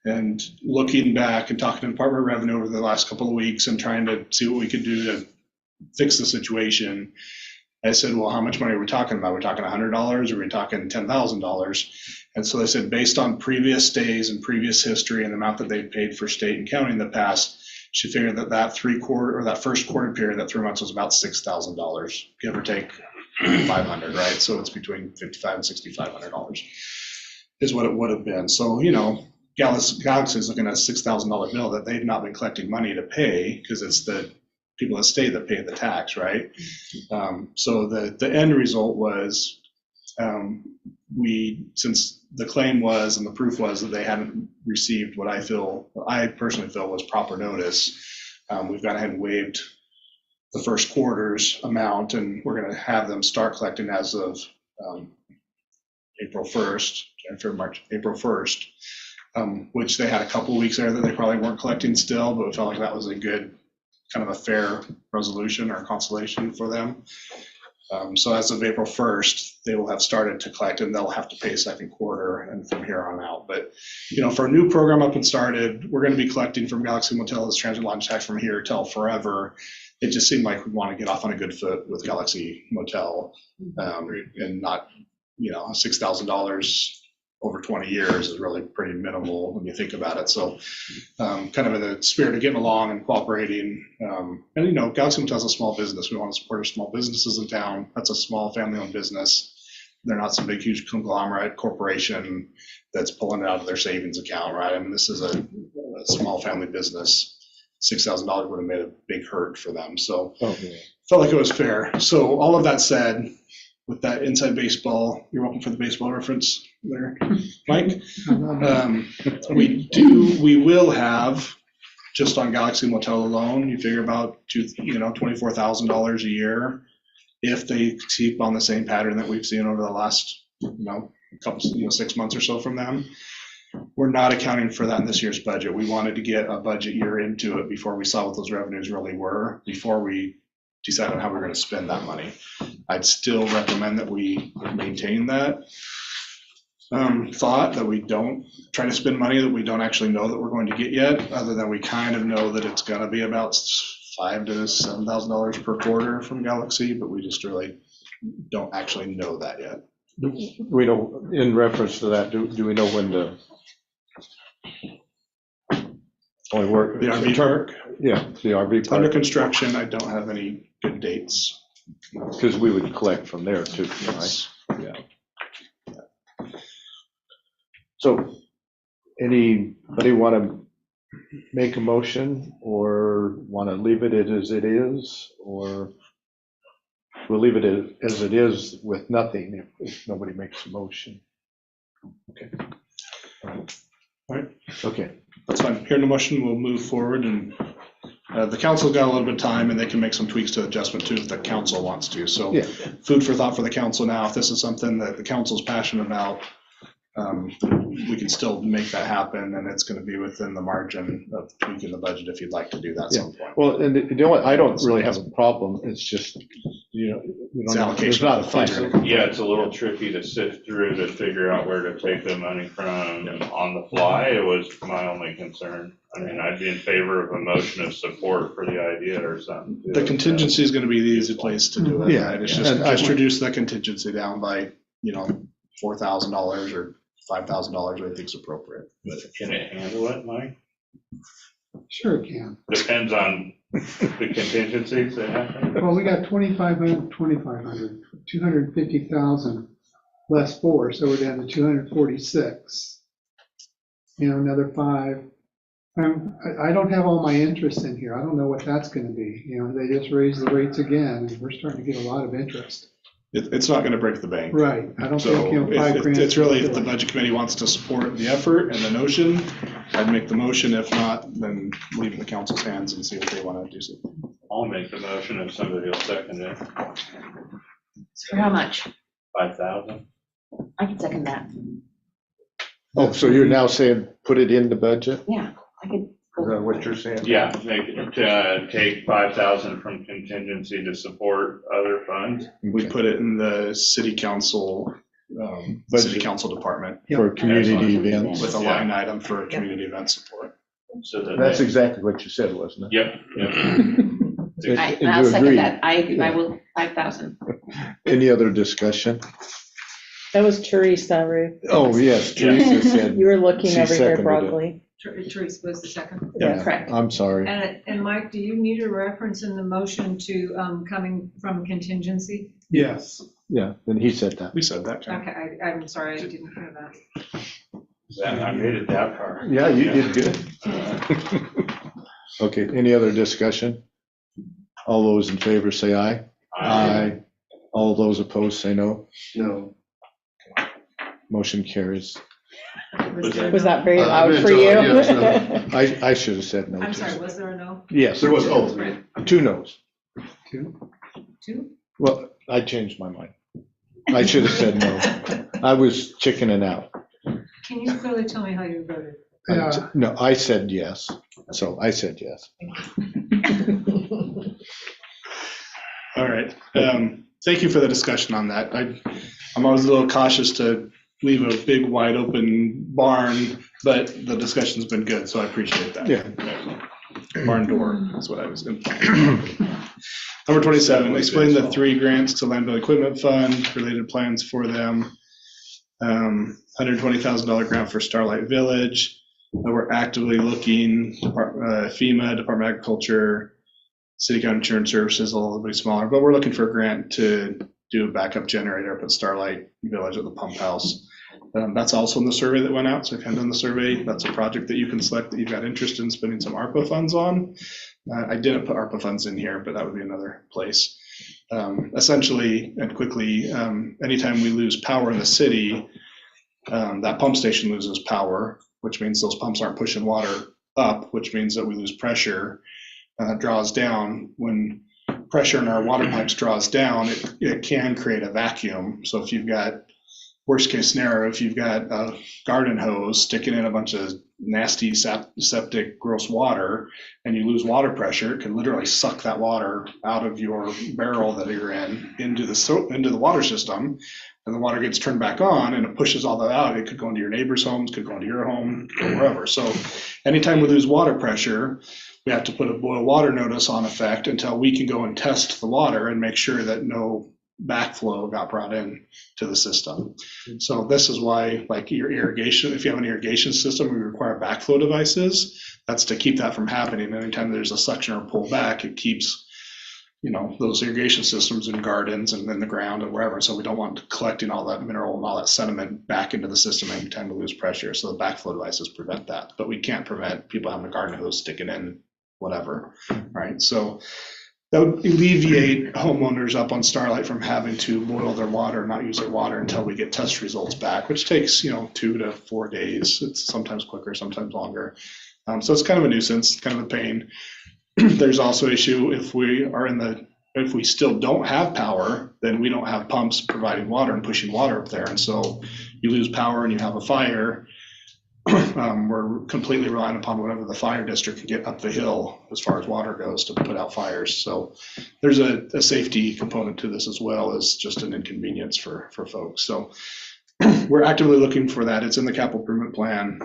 B: And looking back and talking to the Department of Revenue over the last couple of weeks and trying to see what we could do to fix the situation, I said, well, how much money are we talking about? We're talking $100 or are we talking $10,000? And so they said, based on previous stays and previous history and the amount that they've paid for state and county in the past, she figured that first quarter period, that 3 months was about $6,000, give or take 500, right? So it's between $5,500 and $6,500 is what it would have been. So, Galaxy is looking at a $6,000 bill that they've not been collecting money to pay because it's the people that stay that pay the tax, right? So the end result was since the claim was and the proof was that they hadn't received what I personally feel was proper notice, we've gone ahead and waived the first quarter's amount, and we're going to have them start collecting as of April 1st, which they had a couple of weeks there that they probably weren't collecting still, but we felt like that was a good, kind of a fair resolution or consolation for them. So as of April 1st, they will have started to collect, and they'll have to pay second quarter and from here on out. But, for a new program up and started, we're going to be collecting from Galaxy Motel as transit lodging tax from here till forever. It just seemed like we want to get off on a good foot with Galaxy Motel and not, $6,000 over 20 years is really pretty minimal when you think about it. So kind of in the spirit of getting along and cooperating. And, you know, Galaxy Motel's a small business. We want to support our small businesses in town. That's a small family-owned business. They're not some big, huge conglomerate corporation that's pulling it out of their savings account, right? I mean, this is a small family business. $6,000 would have made a big hurt for them. So felt like it was fair. So all of that said, with that inside baseball, you're welcome for the baseball reference there, Mike. We will have, just on Galaxy Motel alone, you figure about $24,000 a year if they keep on the same pattern that we've seen over the last, couple, 6 months or so from them. We're not accounting for that in this year's budget. We wanted to get a budget year into it before we saw what those revenues really were, before we decide on how we're going to spend that money. I'd still recommend that we maintain that thought, that we don't try to spend money that we don't actually know that we're going to get yet, other than we kind of know that it's going to be about $5,000 to $7,000 per quarter from Galaxy, but we just really don't actually know that yet.
A: We don't, in reference to that, do we know when the only work?
B: The RV park?
A: Yeah, the RV
B: It's under
A: park,
B: construction. I don't have any good dates.
A: because we would collect from there too, right?
B: Yes.
A: Yeah. So, anybody want to make a motion or want to leave it as it is, or we'll leave it as it is with nothing if nobody makes a motion? Okay.
B: All right.
A: Okay.
B: That's fine. Hearing the motion, we'll move forward, and the council's got a little bit of time, and they can make some tweaks to adjustment too if the council wants to. So
A: Yeah.
B: food for thought for the council now. If this is something that the council's passionate about, we can still make that happen, and it's going to be within the margin of tweaking the budget if you'd like to do that at some point.
A: Well, and the only, I don't really have a problem. It's just,
B: It's
A: there's
B: allocation
A: not a
B: of the funds.
A: figure.
F: Yeah, it's a little tricky to sift through to figure out where to take the money from on the fly. It was my only concern. I mean, I'd be in favor of a motion of support for the idea or something. too.
B: The contingency is going to be the easy place to do it.
A: Yeah,
B: Right? It's
A: yeah.
B: just
A: And I-
B: reduce the contingency down by, $4,000 or $5,000, I think is appropriate.
F: But can it handle it, Mike?
E: Sure it can.
F: Depends on the contingencies that happen.
E: Well, we got 2,500, 250,000 less 4, so we're down to 246. Another 5. I don't have all my interest in here. I don't know what that's going to be. They just raised the rates again, and we're starting to get a lot of interest.
B: It's not going to break the bank.
E: Right. I don't
B: So
E: think, $5,000.
B: it's really, if the budget committee wants to support the effort and the notion, I'd make the motion. If not, then leave it in the council's hands and see if they want to do something.
F: I'll make the motion if somebody will second it.
D: For how much?
F: 5,000.
D: I can second that.
A: Oh, so you're now saying put it in the budget?
D: Yeah, I could.
A: Is that what you're saying?
F: Yeah, take 5,000 from contingency to support other funds.
B: We
A: Okay.
B: put it in the city council department
A: For community
F: Excellent.
A: events.
B: with a line item for community event support.
F: So that
A: That's
F: they-
A: exactly what you said, wasn't it?
F: Yep, yep.
A: And
D: I'll
A: you
D: second
A: agree?
D: that. I will, 5,000.
A: Any other discussion?
H: That was Teresa, Ruth.
A: Oh, yes, Teresa said.
H: You were looking
A: She
H: over here
A: seconded it.
H: broadly.
C: Teresa was the second.
A: Yeah,
D: Correct.
A: I'm sorry.
C: And Mike, do you need a reference in the motion to coming from contingency?
E: Yes.
A: Yeah, and he said that.
B: We said that, Ken.
C: Okay, I'm sorry, I didn't hear that.
F: I made it that far.
A: Yeah, you did good. Okay, any other discussion? All those in favor say aye. Aye. All those opposed say no.
K: No.
A: Motion carries.
H: Was that very
A: Uh,
H: loud
A: it's
H: for
A: all-
H: you?
A: yes, no. I should have said no.
C: I'm
A: Teresa.
C: sorry, was there a no?
A: Yes, there was, oh, 2 no's.
C: 2?
A: Well, I changed my mind. I should have said no. I was chickening out.
C: Can you clearly tell me how you voted?
E: Yeah.
A: No, I said yes, so I said yes.
B: All right. Thank you for the discussion on that. I'm always a little cautious to leave a big wide open barn, but the discussion's been good, so I appreciate that.
A: Yeah.
B: Barn door is what I was going Number 27, explain the 3 grants to landfill equipment fund, related plans for them. $120,000 grant for Starlight Village. We're actively looking, FEMA, Department of Agriculture, City County Insurance Services, a little bit smaller, but we're looking for a grant to do a backup generator up at Starlight Village at the pump house. That's also in the survey that went out, so if you haven't done the survey, that's a project that you can select that you've got interest in spending some ARPA funds on. I didn't put ARPA funds in here, but that would be another place. Essentially and quickly, anytime we lose power in the city, that pump station loses power, which means those pumps aren't pushing water up, which means that we lose pressure, draws down. When pressure in our water pipes draws down, it can create a vacuum. So if you've got, worst case scenario, if you've got a garden hose sticking in a bunch of nasty septic gross water and you lose water pressure, it can literally suck that water out of your barrel that you're in into the water system, and the water gets turned back on and it pushes all that out. It could go into your neighbor's homes, could go into your home, could go wherever. So anytime we lose water pressure, we have to put a boil water notice on effect until we can go and test the water and make sure that no backflow got brought in to the system. So this is why, like your irrigation, if you have an irrigation system, we require backflow devices. That's to keep that from happening. Anytime there's a suction or pull back, it keeps, those irrigation systems in gardens and in the ground and wherever. So we don't want collecting all that mineral and all that sediment back into the system every time we lose pressure. So the backflow devices prevent that, but we can't prevent people having a garden hose sticking in whatever, right? So that would alleviate homeowners up on Starlight from having to boil their water, not use their water until we get test results back, which takes, 2 to 4 days. It's sometimes quicker, sometimes longer. So it's kind of a nuisance, kind of a pain. There's also issue if we still don't have power, then we don't have pumps providing water and pushing water up there. And so you lose power and you have a fire. We're completely relying upon whatever the fire district can get up the hill as far as water goes to put out fires. So there's a safety component to this as well as just an inconvenience for folks. So we're actively looking for that. It's in the capital improvement plan.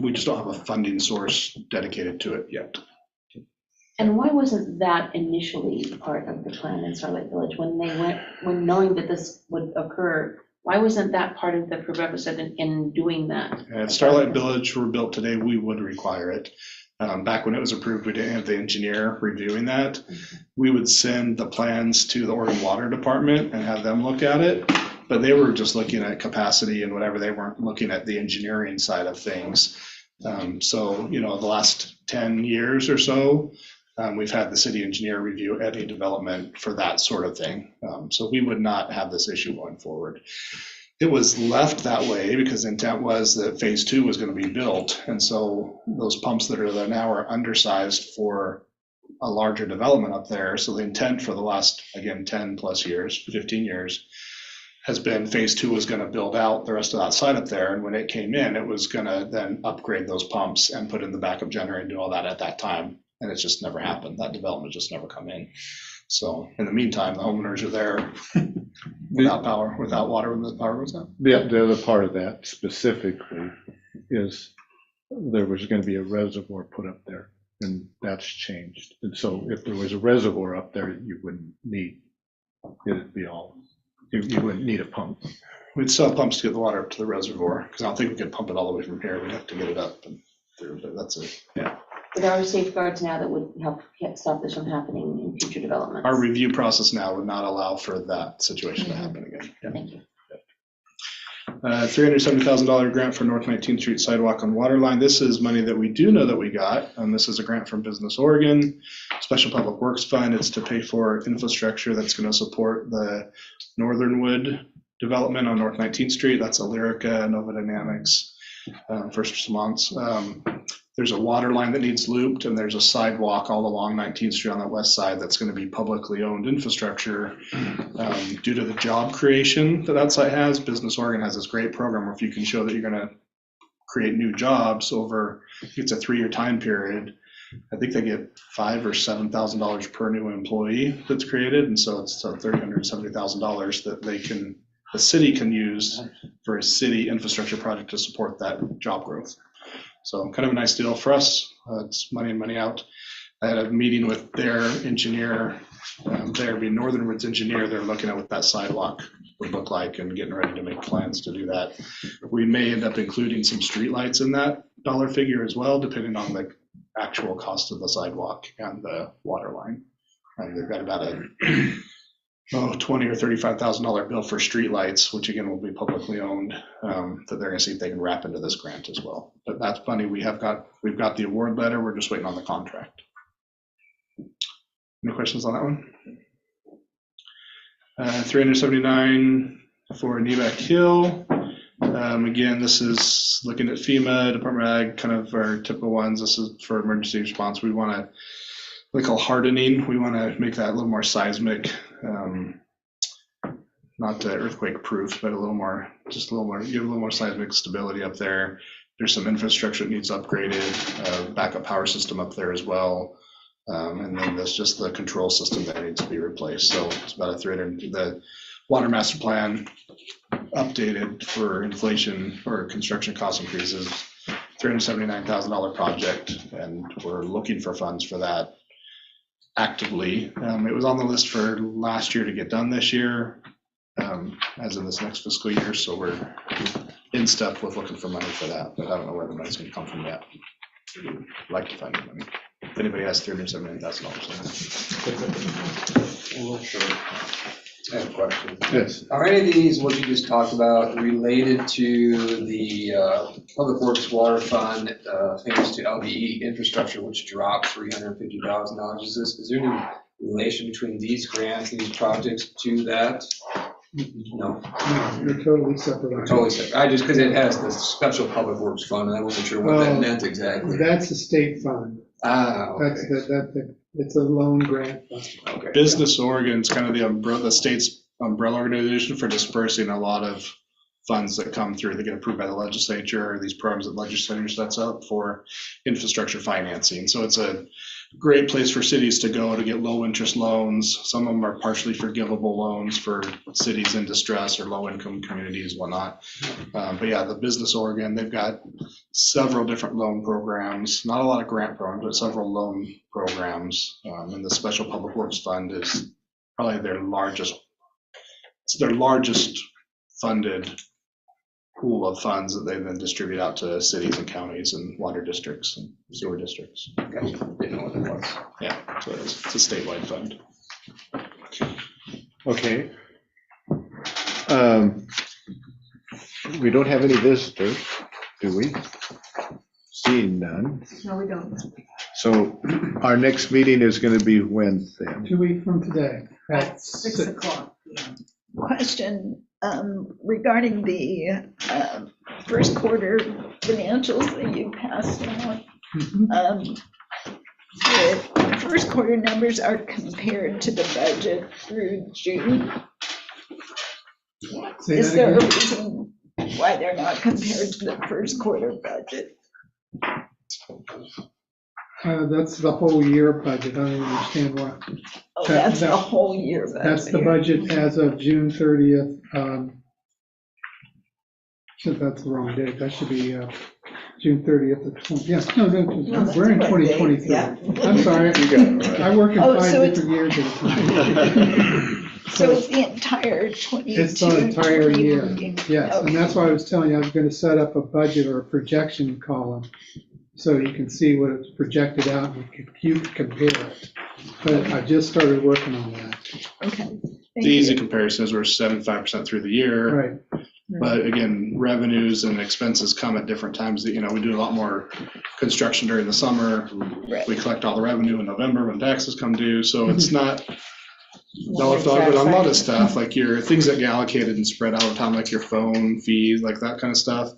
B: We just don't have a funding source dedicated to it yet.
D: And why wasn't that initially part of the plan in Starlight Village when knowing that this would occur? Why wasn't that part of the prerequisite in doing that?
B: At Starlight Village, were built today, we would require it. Back when it was approved, we didn't have the engineer reviewing that. We would send the plans to the Oregon Water Department and have them look at it, but they were just looking at capacity and whatever. They weren't looking at the engineering side of things. So, the last 10 years or so, we've had the city engineer review any development for that sort of thing. So we would not have this issue going forward. It was left that way because the intent was that phase 2 was going to be built. And so those pumps that are there now are undersized for a larger development up there. So the intent for the last, again, 10 plus years, 15 years, has been phase 2 was going to build out the rest of that site up there. And when it came in, it was going to then upgrade those pumps and put in the backup generator and do all that at that time. And it's just never happened. That development just never come in. So in the meantime, the homeowners are there without power, without water when the power goes out.
A: The other part of that specifically is there was going to be a reservoir put up there, and that's changed. And so if there was a reservoir up there, you wouldn't need, it'd be all, you wouldn't need a pump.
B: We'd still have pumps to get the water up to the reservoir, because I don't think we could pump it all the way from here. We'd have to get it up and through, but that's it, yeah.
D: But there are safeguards now that would help stop this from happening in future developments.
B: Our review process now would not allow for that situation to happen again. Yeah.
D: Thank you.
B: $370,000 grant for North 19th Street sidewalk on Waterline. This is money that we do know that we got. This is a grant from Business Oregon, Special Public Works Fund. It's to pay for infrastructure that's going to support the Northernwood development on North 19th Street. That's Elyrica, Nova Dynamics, First Response. There's a water line that needs looped, and there's a sidewalk all along 19th Street on the west side that's going to be publicly owned infrastructure. Due to the job creation that site has, Business Oregon has this great program where if you can show that you're going to create new jobs over, it's a 3-year time period, I think they get $5,000 or $7,000 per new employee that's created, and so it's $370,000 that the city can use for a city infrastructure project to support that job growth. So kind of a nice deal for us. It's money in, money out. I had a meeting with their engineer, there being Northernwood's engineer. They're looking at what that sidewalk would look like and getting ready to make plans to do that. We may end up including some streetlights in that dollar figure as well, depending on the actual cost of the sidewalk and the water line. And they've got about a $20,000 or $35,000 bill for streetlights, which again will be publicly owned, that they're gonna see if they can wrap into this grant as well. But that's funny, we've got the award letter, we're just waiting on the contract. Any questions on that one? 379 for Nevac Hill. Again, this is looking at FEMA, Department of Ag, kind of our typical ones. This is for emergency response. We want to, we call hardening. We want to make that a little more seismic, not earthquake proof, but a little more, just a little more, give a little more seismic stability up there. There's some infrastructure that needs upgraded, backup power system up there as well. And then there's just the control system that needs to be replaced. So it's about a 300, the water master plan updated for inflation or construction cost increases, $379,000 project. And we're looking for funds for that actively. It was on the list for last year to get done this year, as in this next fiscal year. So we're in step with looking for money for that, but I don't know where the money's gonna come from yet. I'd like to find the money. If anybody has $379,000.
I: I have a question.
A: Yes.
I: Are any of these, what you just talked about, related to the Public Works Water Fund, thanks to LBE infrastructure, which dropped $350,000? Is there any relation between these grants, these projects to that? No.
E: You're totally separate.
I: Totally separate. Because it has the special Public Works Fund, and I wasn't sure what that
E: Well,
I: meant exactly.
E: That's a state fund.
I: Okay.
E: It's a loan grant fund.
I: Okay.
B: Business Oregon's kind of the state's umbrella organization for dispersing a lot of funds that come through, that get approved by the legislature, or these programs that legislature sets up for infrastructure financing. So it's a great place for cities to go to get low interest loans. Some of them are partially forgivable loans for cities in distress or low income communities, whatnot. But yeah, the Business Oregon, they've got several different loan programs, not a lot of grant programs, but several loan programs. And the Special Public Works Fund is probably their largest funded pool of funds that they then distribute out to cities and counties and water districts and sewer districts.
I: Okay. Didn't know what it was.
B: Yeah, so it's a statewide fund.
A: Okay. We don't have any visitors, do we? Seeing none.
C: No, we don't.
A: So our next meeting is going to be when then?
E: 2 weeks from today.
C: At 6 o'clock.
L: Question regarding the first quarter financials that you passed out.
E: Mhm.
L: The first quarter numbers are compared to the budget through June.
E: Say
L: Is
E: that
L: there a
E: again?
L: reason why they're not compared to the first quarter budget?
E: That's the whole year budget. I don't understand why.
L: Oh,
E: That-
L: that's the
E: that-
L: whole year budget.
E: That's the budget as of June 30th. That's the wrong date. That should be June 30th of 20, yes, no,
L: that's
E: we're in
L: the right date,
E: 2023.
L: yeah.
E: I'm sorry.
A: You got it right.
E: I work in
L: Oh,
E: 5
L: so it's-
E: different years at a time.
L: So it's the entire 22.
E: It's the entire year,
L: 23.
E: yes, and that's why I was telling you, I was gonna set up a budget or a projection column, so you can see what it's projected out, and you can compare it. But I just started working on that.
L: Okay. Thank
B: The easy
L: you.
B: comparison is we're 75% through the year.
E: Right,
B: But again, revenues and expenses come at different times. We do a lot more construction during the summer.
L: Right.
B: We collect all the revenue in November when taxes come due. So it's not dollar
H: Like
B: for dollar, but on a lot of
H: satisfying.
B: stuff, like your things that get allocated and spread out over time, like your phone fees, like that kind of stuff.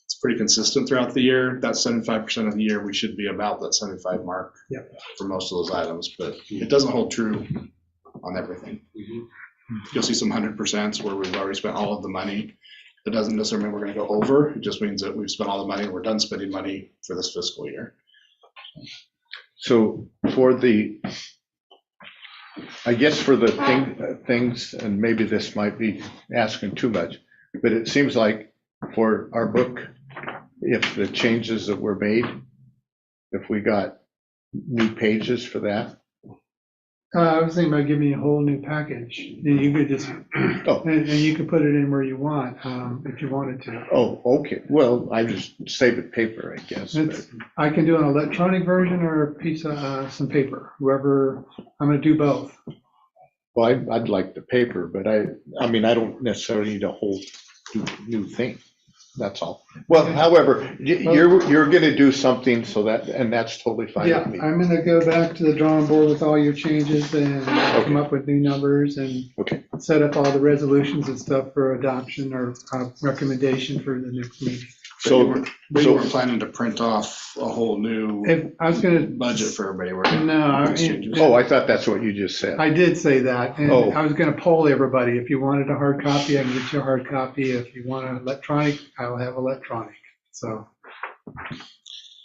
B: It's pretty consistent throughout the year. That 75% of the year, we should be about that 75 mark
E: Yep.
B: for most of those items, but it doesn't hold true on everything. You'll see some 100% where we've already spent all of the money. That doesn't necessarily mean we're gonna go over. It just means that we've spent all the money and we're done spending money for this fiscal year.
A: So for the, I guess for the things, and maybe this might be asking too much, but it seems like for our book, if the changes that were made, if we got new pages for that,
E: I was thinking about giving you a whole new package, and you could just,
A: Oh.
E: and you could put it in where you want, if you wanted to.
A: Oh, okay, well, I just save it paper, I guess. but-
E: It's, I can do an electronic version or a piece of, some paper, whoever, I'm gonna do both.
A: Well, I'd like the paper, but I mean, I don't necessarily need a whole new thing, that's all. Well, however, you're gonna do something so that, and that's totally fine
E: Yeah,
A: with me.
E: I'm gonna go back to the drawing board with all your changes and come up with new numbers and
A: Okay.
E: set up all the resolutions and stuff for adoption or recommendation for the next meeting.
A: So,
B: We weren't planning to print off a whole new
E: If, I was gonna.
B: budget for everybody. We're gonna
E: No,
B: make changes.
A: oh, I thought that's what you just said.
E: I did say that, and
A: Oh.
E: I was gonna poll everybody. If you wanted a hard copy, I can get you a hard copy. If you want an electronic, I will have electronic, so.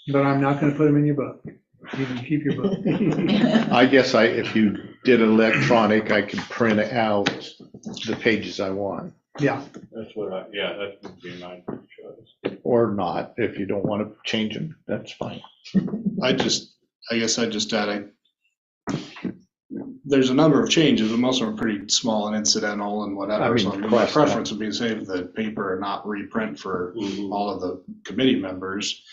E: But I'm not gonna put them in your book. You can keep your book.
A: I guess if you did electronic, I could print out the pages I want,
E: Yeah,
F: That's what that would be my choice.
A: or not, if you don't want to change them, that's fine.
B: I guess I just add, there's a number of changes, but most of them are pretty small and incidental and
A: I
B: whatever.
A: mean,
B: So my
A: cross that.
B: preference would be to save the paper and not reprint for all of the committee members.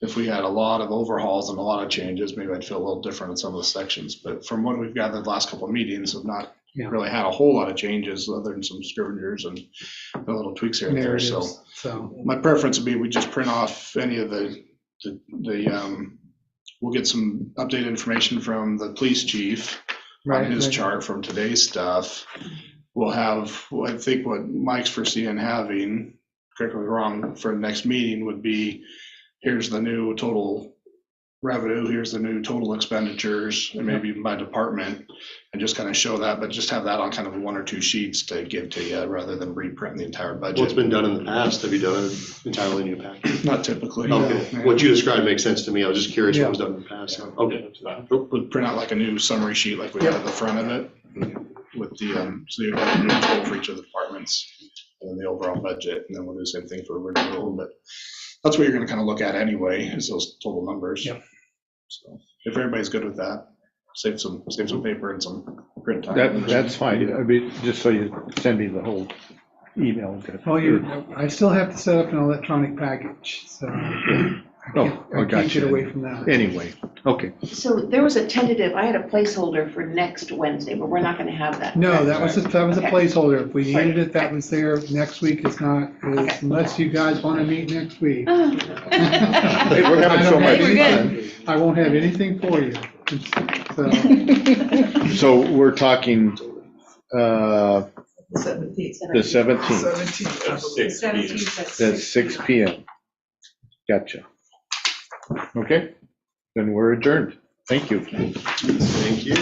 B: If we had a lot of overhauls and a lot of changes, maybe I'd feel a little different in some of the sections. But from what we've gathered the last couple of meetings, have not
E: Yeah.
B: really had a whole lot of changes other than some scriveners and a little tweaks here and there. So
E: narratives, so.
B: my preference would be we just print off any of we'll get some updated information from the police chief
E: Right,
B: on his
E: right.
B: chart from today's stuff. We'll have, I think what Mike's foreseeing having, correct me if I'm wrong, for the next meeting would be, here's the new total revenue, here's the new total expenditures, and maybe even by department, and just kind of show that, but just have that on kind of one or two sheets to give to you, rather than reprint the entire budget.
N: What's been done in the past? Have you done an entirely new package?
B: Not typically.
N: Okay,
B: No.
N: what you described makes sense to me. I was just curious
E: Yeah.
N: what was done in the past. So, okay.
B: Would print out like a new summary sheet like we had at the front of it with the, so you have a new total for each of the departments and then the overall budget, and then we'll do the same thing for renewal, but that's what you're gonna kind of look at anyway, is those total numbers.
E: Yep.
B: So if everybody's good with that, save some paper and some print time.
A: That's fine, I mean, just so you send me the whole email.
E: Well, I still have to set up an electronic package, so
A: Oh,
E: I can't
A: gotcha.
E: get away from that.
A: Anyway, okay.
D: So there was a tentative, I had a placeholder for next Wednesday, but we're not gonna have that.
E: No, that was a
D: Okay.
E: placeholder. If we needed it, that
D: Right.
E: was there. Next week is not,
D: Okay.
E: unless you guys want to meet next week.
A: Hey, we're having so
E: I don't
A: much
E: have
D: We're
E: anything- I won't have anything for you. So,
A: So we're talking, the 17th,
C: 17th.
A: that's 6 PM. Gotcha. Okay, then we're adjourned. Thank you.
N: Thank you.